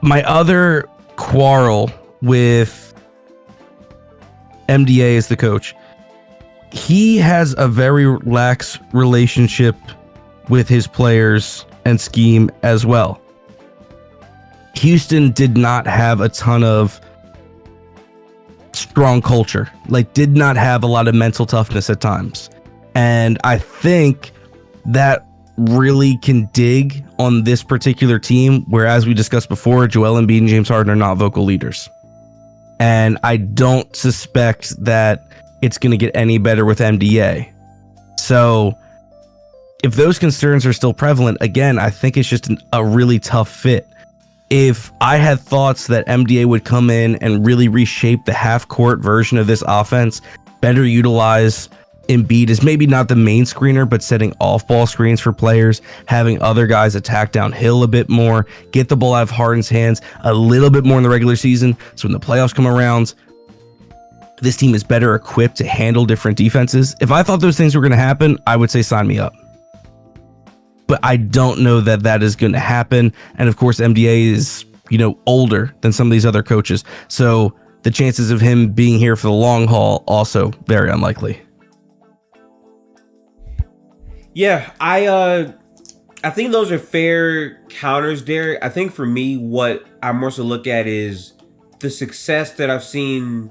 My other quarrel with MDA as the coach, he has a very lax relationship with his players and scheme as well. Houston did not have a ton of strong culture, like did not have a lot of mental toughness at times. And I think that really can dig on this particular team, where, as we discussed before, Joel Embiid and James Harden are not vocal leaders. And I don't suspect that it's going to get any better with MDA. So if those concerns are still prevalent, again, I think it's just a really tough fit. if I had thoughts that MDA would come in and really reshape the half-court version of this offense, better utilize Embiid as maybe not the main screener, but setting off-ball screens for players, having other guys attack downhill a bit more, get the ball out of Harden's hands a little bit more in the regular season, so when the playoffs come around, this team is better equipped to handle different defenses. If I thought those things were going to happen, I would say sign me up. But I don't know that that is going to happen. And of course, MDA is, older than some of these other coaches. So the chances of him being here for the long haul also very unlikely. Yeah, I think those are fair counters, Derek. I think for me, what I more so look at is the success that I've seen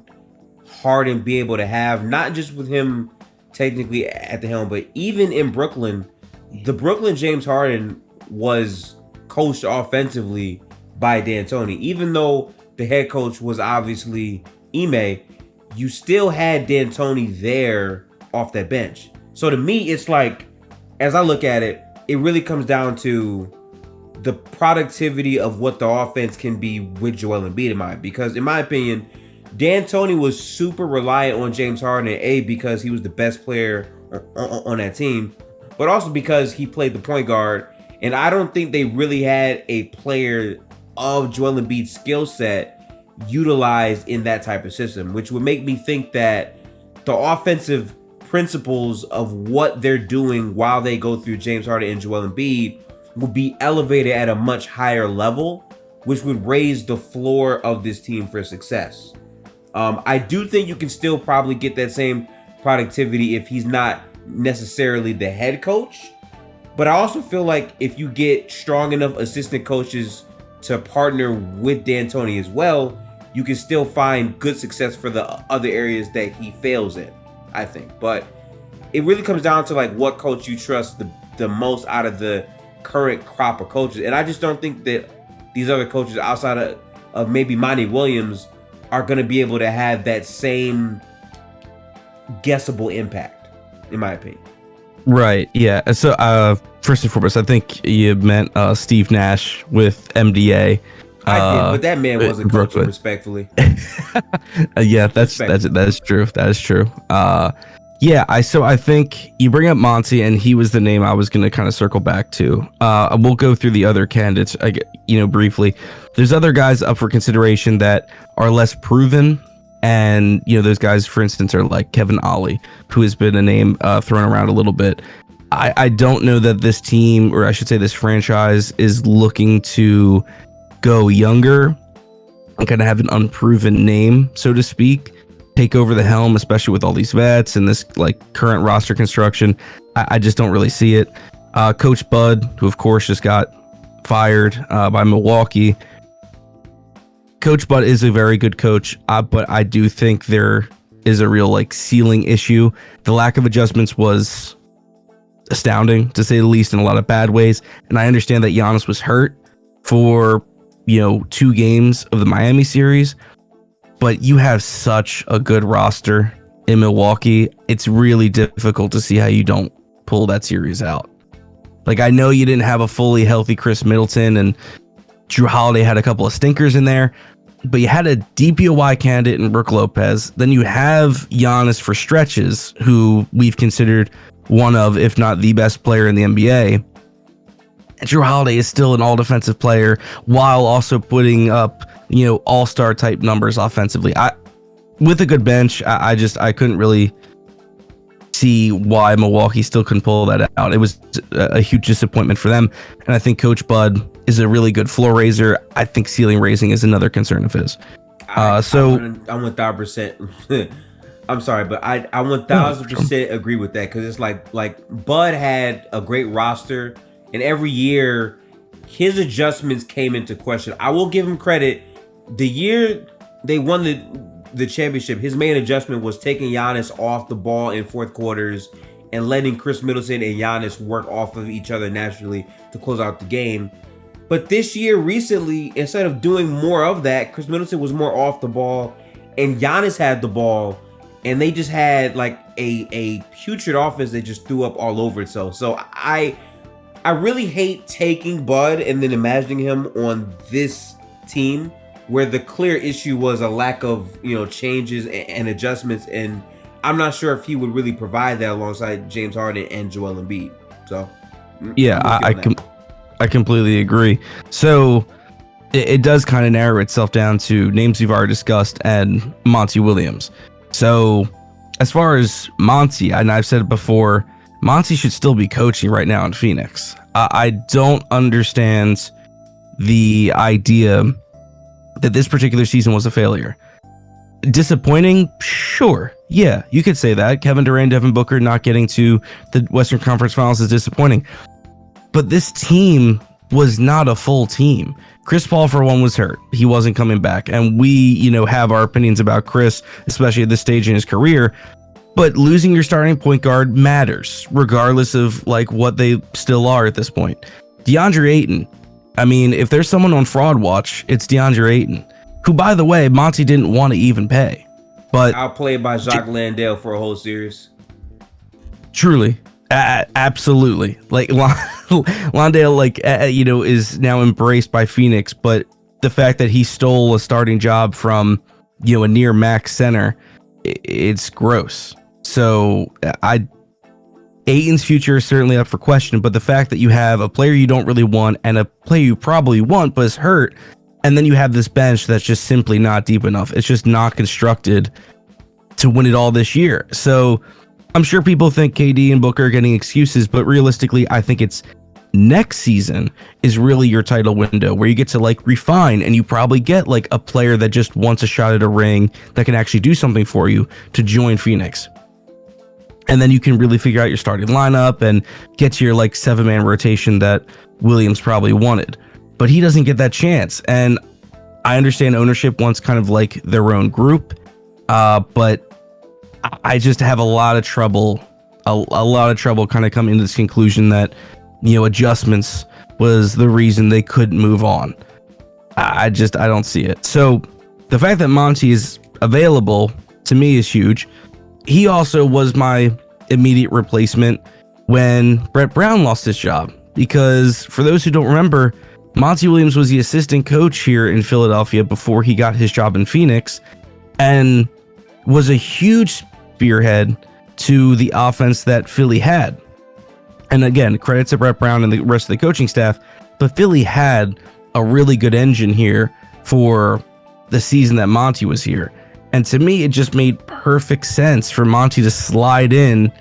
Harden be able to have, not just with him technically at the helm, but even in Brooklyn. The Brooklyn James Harden was coached offensively by D'Antoni. Even though the head coach was obviously Ime, you still had D'Antoni there off that bench. So to me, it's like, as I look at it, it really comes down to the productivity of what the offense can be with Joel Embiid, because in my opinion, D'Antoni was super reliant on James Harden, because he was the best player on that team, but also because he played the point guard. And I don't think they really had a player of Joel Embiid's skill set utilized in that type of system, which would make me think that the offensive principles of what they're doing while they go through James Harden and Joel Embiid would be elevated at a much higher level, which would raise the floor of this team for success. I do think you can still probably get that same productivity if he's not necessarily the head coach, but I also feel like if you get strong enough assistant coaches to partner with D'Antoni as well, you can still find good success for the other areas that he fails in, I think. But it really comes down to like what coach you trust the most out of the current crop of coaches. And I just don't think that these other coaches outside of maybe Monty Williams are going to be able to have that same guessable impact, in my opinion. Right. Yeah. So first and foremost, I think you meant Steve Nash with MDA. I did, but that man wasn't coaching respectfully. Yeah, that is true. That is true. Yeah, I think you bring up Monty, and he was the name I was going to kind of circle back to. We'll go through the other candidates, briefly. There's other guys up for consideration that are less proven, and those guys, for instance, are like Kevin Ollie, who has been a name thrown around a little bit. I don't know that this team, or I should say this franchise, is looking to go younger and kind of have an unproven name, so to speak, take over the helm, especially with all these vets and this like current roster construction. I just don't really see it. Coach Bud, who of course just got fired by Milwaukee. Coach Bud is a very good coach, but I do think there is a real like ceiling issue. The lack of adjustments was astounding, to say the least, in a lot of bad ways. And I understand that Giannis was hurt for 2 games of the Miami series, but you have such a good roster in Milwaukee. It's really difficult to see how you don't pull that series out. Like, I know you didn't have a fully healthy Chris Middleton, and Drew Holiday had a couple of stinkers in there, but you had a DPOY candidate in Brook Lopez. Then you have Giannis for stretches, who we've considered one of, if not the best player in the NBA. And Drew Holiday is still an all-defensive player while also putting up, all-star type numbers offensively. With a good bench, I couldn't really see why Milwaukee still couldn't pull that out. It was a huge disappointment for them. And I think Coach Bud is a really good floor raiser. I think ceiling raising is another concern of his. I'm 1,000%. I'm sorry, but I 1,000% agree with that, because it's like Bud had a great roster, and every year his adjustments came into question. I will give him credit. The year they won the championship, his main adjustment was taking Giannis off the ball in fourth quarters and letting Chris Middleton and Giannis work off of each other naturally to close out the game. But this year, recently, instead of doing more of that, Chris Middleton was more off the ball and Giannis had the ball, and they just had like a putrid offense that just threw up all over itself. So I really hate taking Bud and then imagining him on this team where the clear issue was a lack of, changes and adjustments, and I'm not sure if he would really provide that alongside James Harden and Joel Embiid. So yeah, I completely agree. So it does kind of narrow itself down to names we've already discussed and Monty Williams. So as far as Monty, and I've said it before, Monty should still be coaching right now in Phoenix. I don't understand the idea that this particular season was a failure. Disappointing? Sure. Yeah, you could say that. Kevin Durant, Devin Booker not getting to the Western Conference Finals is disappointing. But this team was not a full team. Chris Paul, for one, was hurt. He wasn't coming back. And we, have our opinions about Chris, especially at this stage in his career. But losing your starting point guard matters, regardless of what they still are at this point. DeAndre Ayton. I mean, if there's someone on fraud watch, it's DeAndre Ayton, who, by the way, Monty didn't want to even pay. But outplayed by Jacques Landale for a whole series. Truly. Absolutely. Landale, is now embraced by Phoenix, but the fact that he stole a starting job from, a near max center, it's gross. So Ayton's future is certainly up for question, but the fact that you have a player you don't really want and a player you probably want but is hurt, and then you have this bench that's just simply not deep enough. It's just not constructed to win it all this year. So I'm sure people think KD and Booker are getting excuses, but realistically, I think it's next season is really your title window where you get to refine, and you probably get a player that just wants a shot at a ring that can actually do something for you to join Phoenix. And then you can really figure out your starting lineup and get to your 7-man rotation that Williams probably wanted. But he doesn't get that chance. And I understand ownership wants kind of their own group. But I just have a lot of trouble kind of coming to this conclusion that, adjustments was the reason they couldn't move on. I don't see it. So the fact that Monty is available to me is huge. He also was my immediate replacement when Brett Brown lost his job, because for those who don't remember, Monty Williams was the assistant coach here in Philadelphia before he got his job in Phoenix, and was a huge spearhead to the offense that Philly had. And again, credit to Brett Brown and the rest of the coaching staff, but Philly had a really good engine here for the season that Monty was here. And to me, it just made perfect sense for Monty to slide in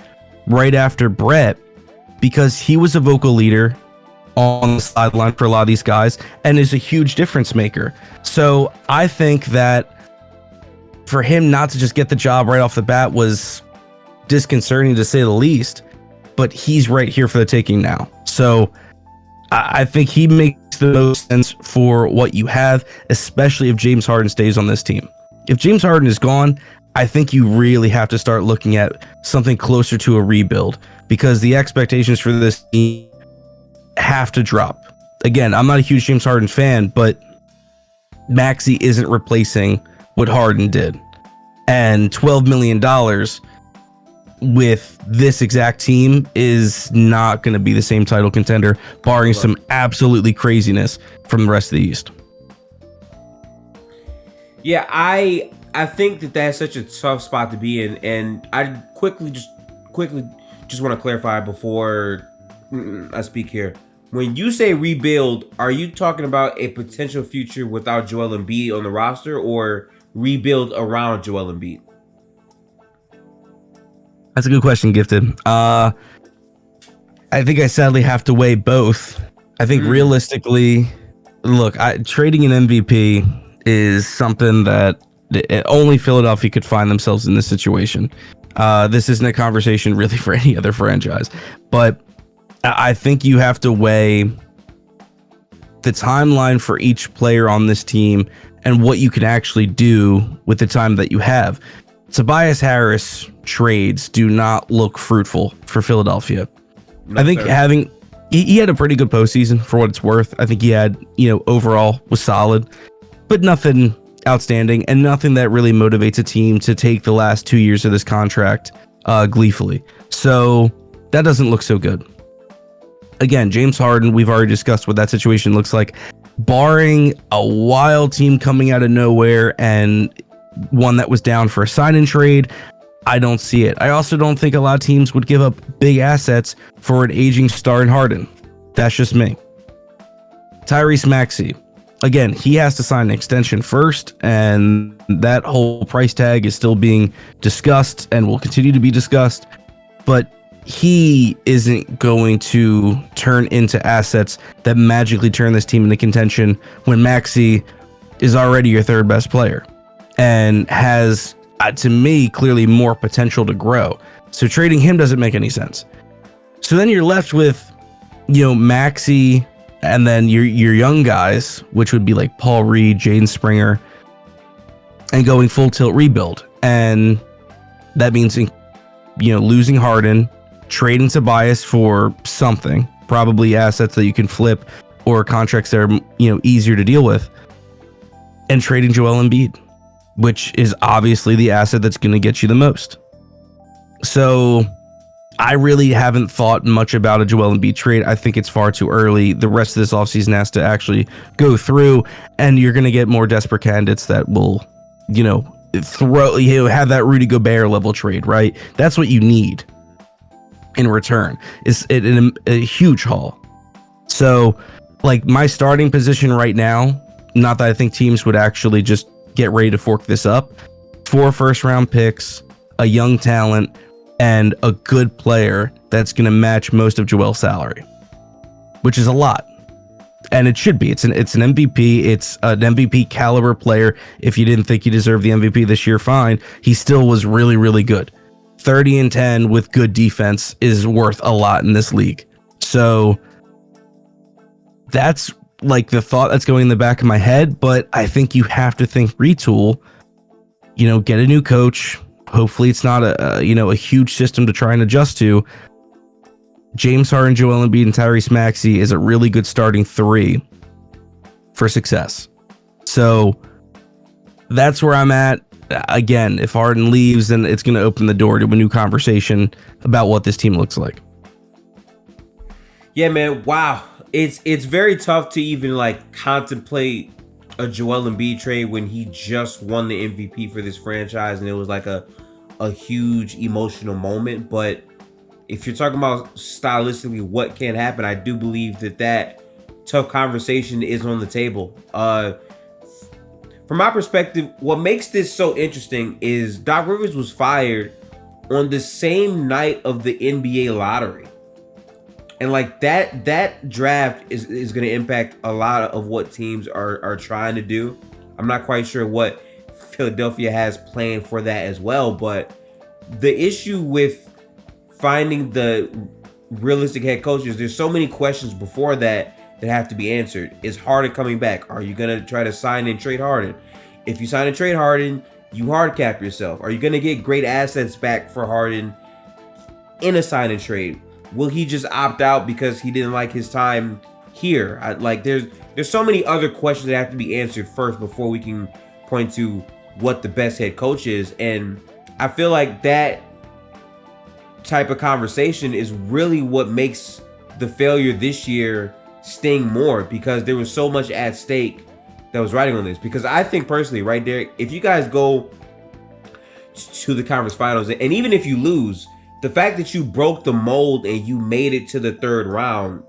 right after Brett, because he was a vocal leader on the sideline for a lot of these guys and is a huge difference maker. So I think that for him not to just get the job right off the bat was disconcerting, to say the least, but he's right here for the taking now. So I think he makes the most sense for what you have, especially if James Harden stays on this team. If James Harden is gone, I think you really have to start looking at something closer to a rebuild, because the expectations for this team have to drop. Again, I'm not a huge James Harden fan, but Maxey isn't replacing what Harden did. And $12 million with this exact team is not going to be the same title contender, barring some absolutely craziness from the rest of the East. Yeah, I think that that's such a tough spot to be in, and I quickly just want to clarify before I speak here. When you say rebuild, are you talking about a potential future without Joel Embiid on the roster, or rebuild around Joel Embiid? That's a good question, Gifted. I think I sadly have to weigh both. I think realistically, look, trading an MVP is something that only Philadelphia could find themselves in this situation. This isn't a conversation really for any other franchise, but I think you have to weigh the timeline for each player on this team and what you can actually do with the time that you have. Tobias Harris trades do not look fruitful for Philadelphia. No, I think he had a pretty good postseason for what it's worth. I think he had, overall was solid, but nothing outstanding and nothing that really motivates a team to take the last 2 years of this contract gleefully. So that doesn't look so good. Again, James Harden, we've already discussed what that situation looks like. Barring a wild team coming out of nowhere and one that was down for a sign and trade, I don't see it. I also don't think a lot of teams would give up big assets for an aging star in Harden. That's just me. Tyrese Maxey. Again, he has to sign an extension first, and that whole price tag is still being discussed and will continue to be discussed. But he isn't going to turn into assets that magically turn this team into contention when Maxey is already your third best player and has, to me, clearly more potential to grow. So trading him doesn't make any sense. So then you're left with, Maxey and then your young guys, which would be like Paul Reed, Jaden Springer, and going full tilt rebuild. And that means, losing Harden, trading Tobias for something, probably assets that you can flip or contracts that are, easier to deal with, and trading Joel Embiid, which is obviously the asset that's going to get you the most. So I really haven't thought much about a Joel Embiid trade. I think it's far too early. The rest of this offseason has to actually go through, and you're going to get more desperate candidates that will, have that Rudy Gobert level trade, right? That's what you need in return, is a huge haul. So, like, my starting position right now, not that I think teams would actually just get ready to fork this up, 4 first-round picks, a young talent, and a good player that's going to match most of Joel's salary, which is a lot. And it should be. It's an MVP. It's an MVP caliber player. If you didn't think he deserved the MVP this year, fine. He still was really, really good. 30-10 with good defense is worth a lot in this league. So that's like the thought that's going in the back of my head. But I think you have to think retool, get a new coach. Hopefully it's not a huge system to try and adjust to. James Harden, Joel Embiid, and Tyrese Maxey is a really good starting 3 for success. So that's where I'm at. Again, if Harden leaves, then it's going to open the door to a new conversation about what this team looks like. Yeah, man. Wow. It's very tough to even contemplate a Joel Embiid trade when he just won the MVP for this franchise, and it was like a huge emotional moment. But if you're talking about stylistically what can happen, I do believe that tough conversation is on the table. From my perspective, what makes this so interesting is Doc Rivers was fired on the same night of the NBA lottery. And that draft is going to impact a lot of what teams are trying to do. I'm not quite sure what Philadelphia has planned for that as well. But the issue with finding the realistic head coaches, there's so many questions before that have to be answered. Is Harden coming back? Are you going to try to sign and trade Harden? If you sign and trade Harden, you hard cap yourself. Are you going to get great assets back for Harden in a sign and trade? Will he just opt out because he didn't like his time here? There's so many other questions that have to be answered first before we can point to what the best head coach is. And I feel like that type of conversation is really what makes the failure this year sting more, because there was so much at stake that was riding on this. Because I think personally, right there, if you guys go to the conference finals, and even if you lose, the fact that you broke the mold and you made it to the third round,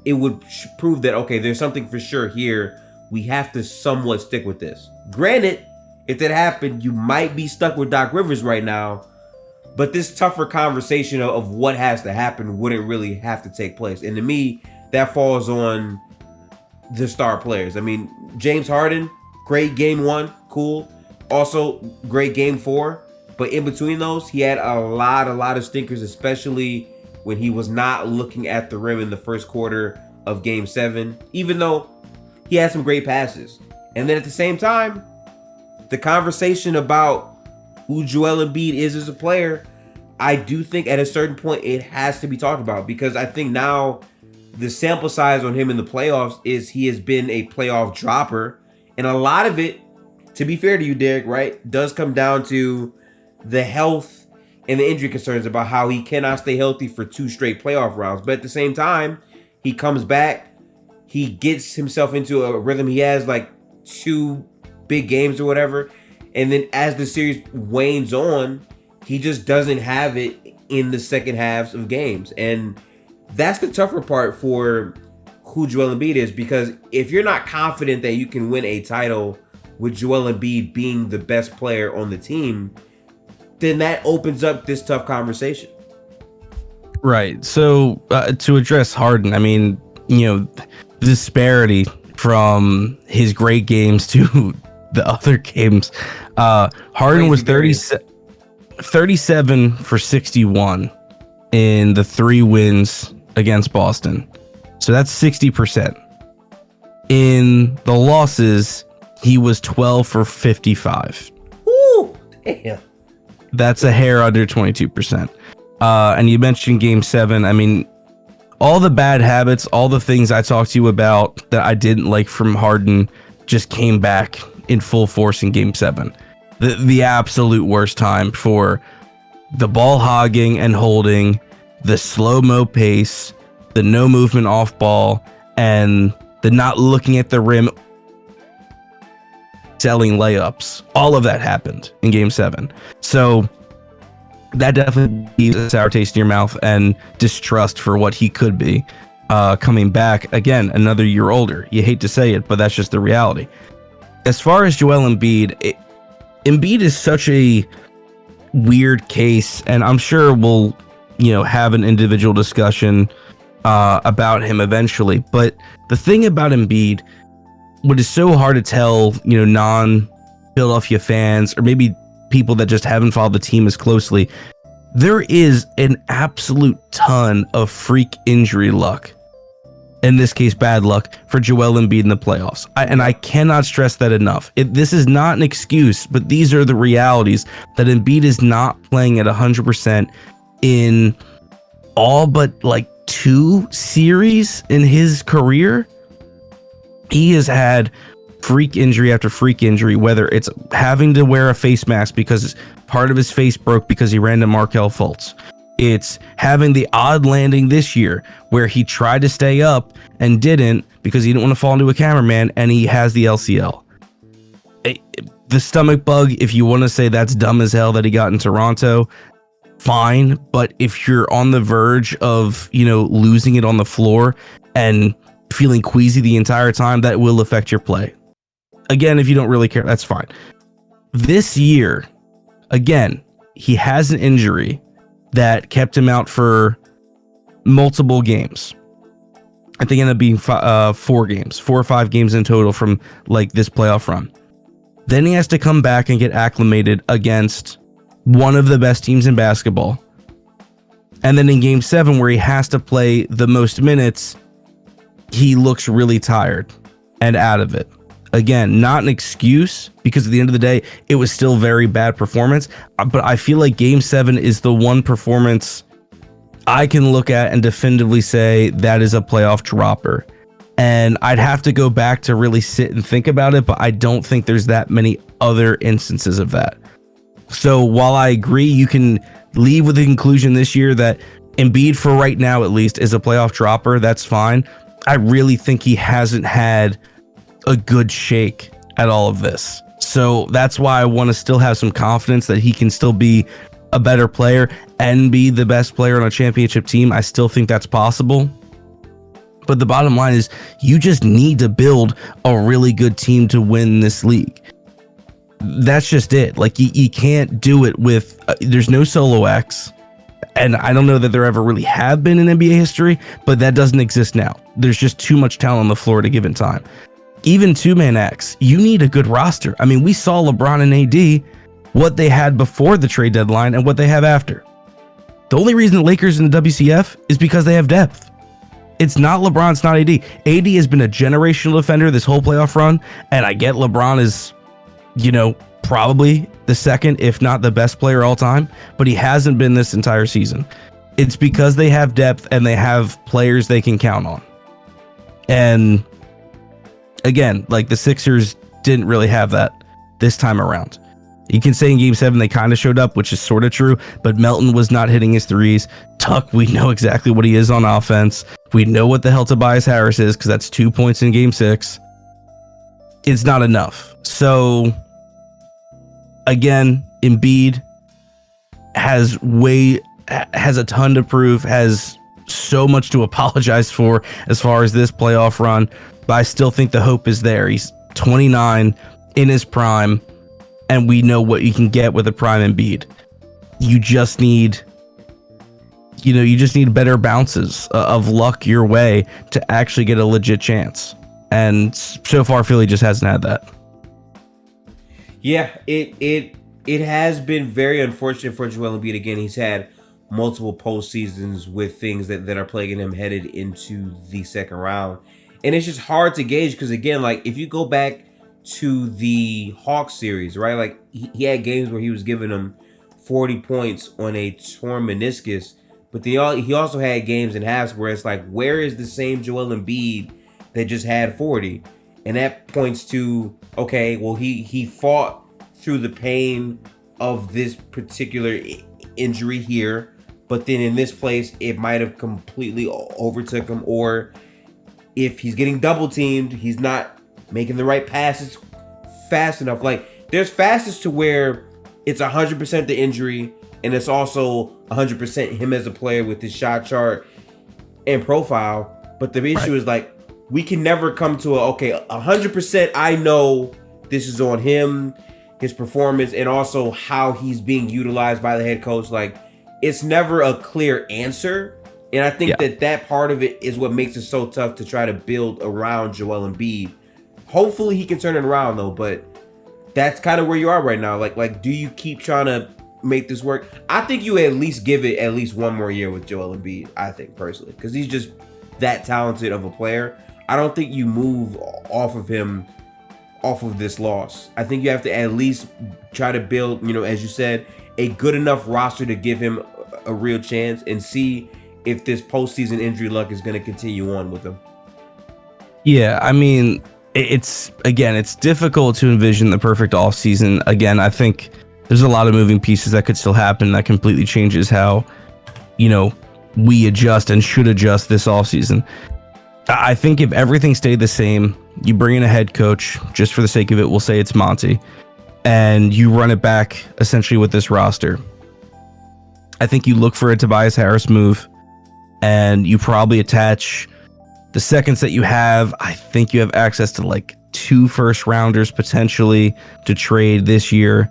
it would prove that, okay, there's something for sure here. We have to somewhat stick with this. Granted, if that happened, you might be stuck with Doc Rivers right now, but this tougher conversation of what has to happen wouldn't really have to take place. And to me, that falls on the star players. I mean, James Harden, great game 1, cool. Also, great game 4. But in between those, he had a lot of stinkers, especially when he was not looking at the rim in the first quarter of game 7, even though he had some great passes. And then at the same time, the conversation about who Joel Embiid is as a player, I do think at a certain point it has to be talked about, because I think now the sample size on him in the playoffs is he has been a playoff dropper. And a lot of it, to be fair to you, Derek, right, does come down to the health and the injury concerns about how he cannot stay healthy for 2 straight playoff rounds. But at the same time, He comes back, he gets himself into a rhythm. He has like 2 big games or whatever, and then as the series wanes on, he just doesn't have it in the second halves of games. And that's the tougher part for who Joel Embiid is, because if you're not confident that you can win a title with Joel Embiid being the best player on the team, then that opens up this tough conversation. Right. So to address Harden, I mean, the disparity from his great games to the other games. Harden was 37 for 61 in the 3 wins against Boston. So that's 60%. In the losses, he was 12 for 55. Ooh, damn. That's a hair under 22%. And you mentioned Game 7. I mean, all the bad habits, all the things I talked to you about that I didn't like from Harden just came back in full force in Game 7. The absolute worst time for the ball hogging and holding, the slow-mo pace, the no movement off ball, and the not looking at the rim, selling layups. All of that happened in Game 7. So that definitely leaves a sour taste in your mouth and distrust for what he could be coming back. Again, another year older. You hate to say it, but that's just the reality. As far as Joel Embiid, Embiid is such a weird case, and I'm sure we'll have an individual discussion about him eventually. But the thing about Embiid, what is so hard to tell, non-Philadelphia fans, or maybe people that just haven't followed the team as closely, there is an absolute ton of freak injury luck. In this case, bad luck for Joel Embiid in the playoffs. I cannot stress that enough. This is not an excuse, but these are the realities that Embiid is not playing at 100% in all but like 2 series in his career. He has had freak injury after freak injury, whether it's having to wear a face mask because part of his face broke because he ran to Markelle Fultz. It's having the odd landing this year where he tried to stay up and didn't because he didn't want to fall into a cameraman, and he has the LCL. The stomach bug, if you want to say that's dumb as hell that he got in Toronto, fine. But if you're on the verge of, losing it on the floor and feeling queasy the entire time, that will affect your play. Again, if you don't really care, that's fine. This year, again, he has an injury that kept him out for multiple games. I think it ended up being 4 or 5 games in total from like this playoff run. Then he has to come back and get acclimated against one of the best teams in basketball. And then in Game 7, where he has to play the most minutes, he looks really tired and out of it. Again, not an excuse, because at the end of the day, it was still very bad performance. But I feel like Game 7 is the one performance I can look at and definitively say that is a playoff dropper. And I'd have to go back to really sit and think about it, but I don't think there's that many other instances of that. So while I agree you can leave with the conclusion this year that Embiid, for right now at least, is a playoff dropper, that's fine. I really think he hasn't had a good shake at all of this. So that's why I want to still have some confidence that he can still be a better player and be the best player on a championship team. I still think that's possible. But the bottom line is you just need to build a really good team to win this league. That's just it. Like you can't do it with, there's no solo X. And I don't know that there ever really have been in NBA history, but that doesn't exist now. There's just too much talent on the floor at a given time. Even 2-man X, you need a good roster. I mean, we saw LeBron and AD, what they had before the trade deadline and what they have after. The only reason the Lakers in the WCF is because they have depth. It's not LeBron, it's not AD. AD has been a generational defender this whole playoff run, and I get LeBron is, probably the second, if not the best player all time, but he hasn't been this entire season. It's because they have depth and they have players they can count on. And again, like the Sixers didn't really have that this time around. You can say in game 7 they kind of showed up, which is sort of true, but Melton was not hitting his threes. Tuck, we know exactly what he is on offense. We know what the hell Tobias Harris is, because that's 2 points in game 6. It's not enough. So, again, Embiid has a ton to prove, has so much to apologize for as far as this playoff run, but I still think the hope is there. He's 29 in his prime, and we know what you can get with a prime Embiid. You just need better bounces of luck your way to actually get a legit chance. And so far, Philly just hasn't had that. Yeah, it has been very unfortunate for Joel Embiid. Again, he's had multiple postseasons with things that are plaguing him headed into the second round. And it's just hard to gauge because, again, like if you go back to the Hawks series, right? Like he had games where he was giving them 40 points on a torn meniscus, but he also had games in halves where it's like, where is the same Joel Embiid that just had 40? And that points to, okay, well, he fought through the pain of this particular injury here, but then in this place, it might have completely overtook him, or if he's getting double teamed, he's not making the right passes fast enough. Like there's facets to where it's 100% the injury, and it's also 100% him as a player with his shot chart and profile. But the issue is like, we can never come to 100% I know this is on him, his performance, and also how he's being utilized by the head coach. Like it's never a clear answer. And I think that part of it is what makes it so tough to try to build around Joel Embiid. Hopefully he can turn it around though, but that's kind of where you are right now. Like, do you keep trying to make this work? I think you at least give it at least one more year with Joel Embiid, I think personally, because he's just that talented of a player. I don't think you move off of him off of this loss. I think you have to at least try to build, as you said, a good enough roster to give him a real chance and see if this postseason injury luck is going to continue on with him. Yeah, I mean, it's difficult to envision the perfect offseason. Again, I think there's a lot of moving pieces that could still happen that completely changes how, we adjust and should adjust this offseason. I think if everything stayed the same, you bring in a head coach, just for the sake of it, we'll say it's Monty, and you run it back essentially with this roster. I think you look for a Tobias Harris move, and you probably attach the seconds that you have. I think you have access to like 2 first rounders potentially to trade this year,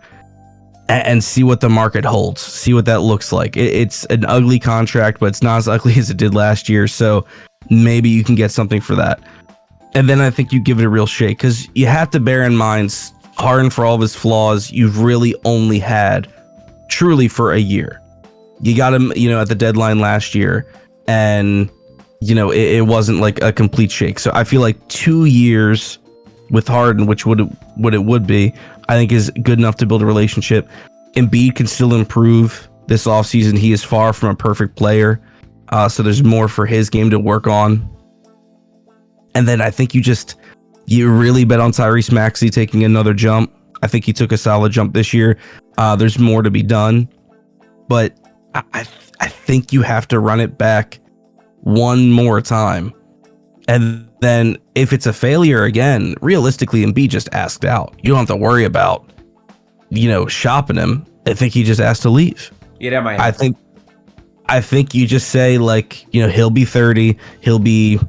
and see what the market holds, see what that looks like. It's an ugly contract, but it's not as ugly as it did last year. So maybe you can get something for that. And then I think you give it a real shake, because you have to bear in mind, Harden, for all of his flaws, you've really only had truly for a year. You got him, at the deadline last year, and it wasn't like a complete shake. So I feel like 2 years with Harden, which what it would be, I think is good enough to build a relationship. Embiid can still improve this offseason. He is far from a perfect player, so there's more for his game to work on. And then I think you really bet on Tyrese Maxey taking another jump. I think he took a solid jump this year. There's more to be done, but I think you have to run it back one more time. And then if it's a failure again, realistically, Embiid just asked out. You don't have to worry about, shopping him. I think he just asked to leave. Yeah, that might happen. I think you just say, like, he'll be 30. He'll be,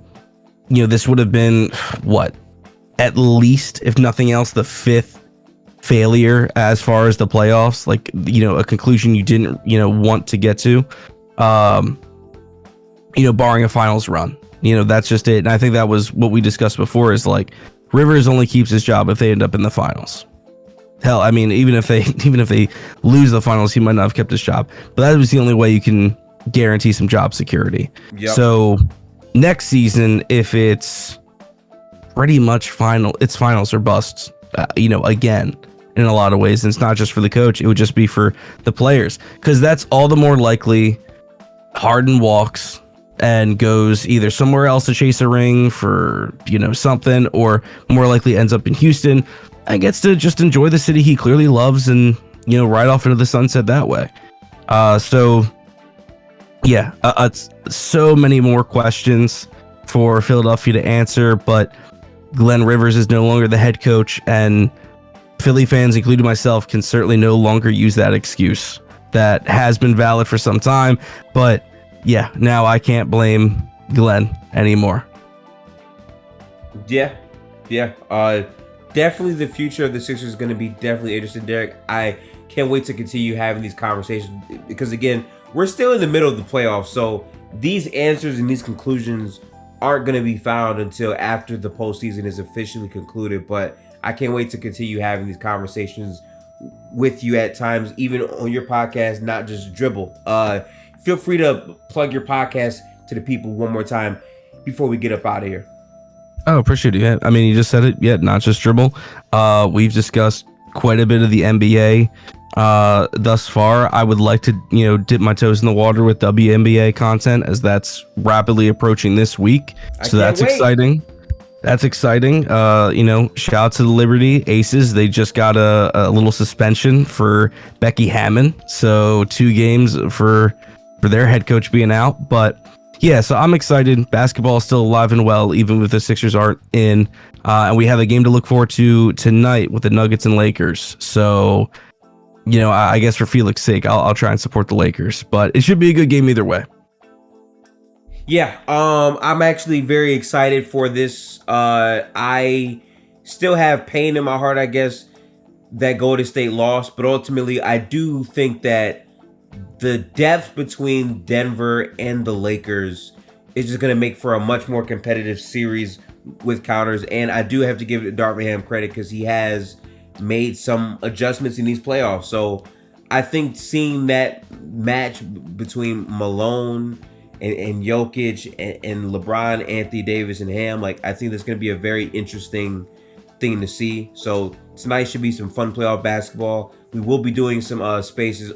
this would have been what? At least, if nothing else, the 5th failure as far as the playoffs. Like, a conclusion you didn't, want to get to. Barring a finals run. That's just it. And I think that was what we discussed before, is like Rivers only keeps his job if they end up in the finals. Hell, I mean, even if they lose the finals, he might not have kept his job. But that was the only way you can guarantee some job security. Yep. So next season, if it's pretty much it's finals or busts, again, in a lot of ways. And it's not just for the coach. It would just be for the players, because that's all the more likely Harden walks and goes either somewhere else to chase a ring for, something, or more likely ends up in Houston, and gets to just enjoy the city he clearly loves and, ride off into the sunset that way. So it's so many more questions for Philadelphia to answer, but Glenn Rivers is no longer the head coach, and Philly fans, including myself, can certainly no longer use that excuse. That has been valid for some time, but now I can't blame Glenn anymore. Yeah. Definitely the future of the Sixers is going to be definitely interesting, Derek. I can't wait to continue having these conversations because, again, we're still in the middle of the playoffs, so these answers and these conclusions aren't going to be found until after the postseason is officially concluded. But I can't wait to continue having these conversations with you at times, even on your podcast, not just Dribble. Feel free to plug your podcast to the people one more time before we get up out of here. Oh, appreciate it. Yeah, I mean, you just said it. Yeah, not just Dribble. We've discussed quite a bit of the NBA thus far. I would like to, dip my toes in the water with WNBA content as that's rapidly approaching this week. So that's exciting. That's exciting. Shout out to the Liberty Aces. They just got a little suspension for Becky Hammon. So 2 games for their head coach being out. But yeah, so I'm excited. Basketball is still alive and well, even if the Sixers aren't in. And we have a game to look forward to tonight with the Nuggets and Lakers. So, I guess for Felix's sake, I'll try and support the Lakers. But it should be a good game either way. Yeah, I'm actually very excited for this. I still have pain in my heart, I guess, that Golden State lost. But ultimately, I do think that the depth between Denver and the Lakers is just going to make for a much more competitive series with counters. And I do have to give Darvin Ham credit because he has made some adjustments in these playoffs. So I think seeing that match between Malone and Jokic and LeBron, Anthony Davis, and Ham, I think that's going to be a very interesting thing to see. So tonight should be some fun playoff basketball. We will be doing some spaces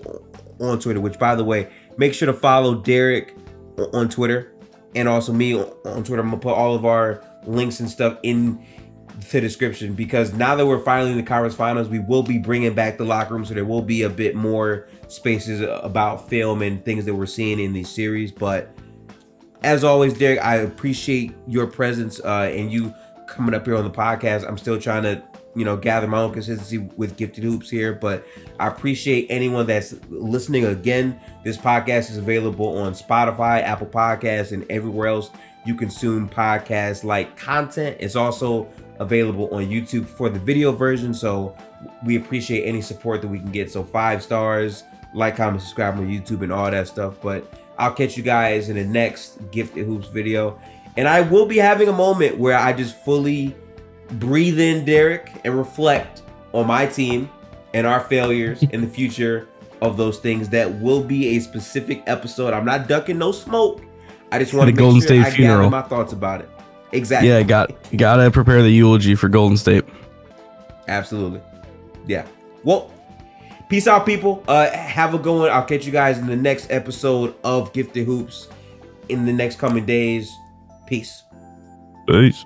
on Twitter, which, by the way, make sure to follow Derek on Twitter and also me on Twitter. I'm gonna put all of our links and stuff in the description because now that we're finally in the conference finals, we will be bringing back the locker room, so there will be a bit more spaces about film and things that we're seeing in these series. But as always, Derek, I appreciate your presence and you coming up here on the podcast. I'm still trying to gather my own consistency with Gifted Hoops here, but I appreciate anyone that's listening. Again, this podcast is available on Spotify, Apple Podcasts, and everywhere else you consume podcast like content. It's also available on YouTube for the video version, so we appreciate any support that we can get. So 5 stars, like, comment, subscribe on YouTube and all that stuff. But I'll catch you guys in the next Gifted Hoops video, and I will be having a moment where I just fully breathe in, Derek, and reflect on my team and our failures in the future of those things. That will be a specific episode. I'm not ducking no smoke. I just want to make Golden sure State I funeral. gather my thoughts about it. Exactly. Yeah, gotta prepare the eulogy for Golden State. Absolutely. Yeah. Well, peace out, people. Have a good one. I'll catch you guys in the next episode of Gifted Hoops in the next coming days. Peace. Peace.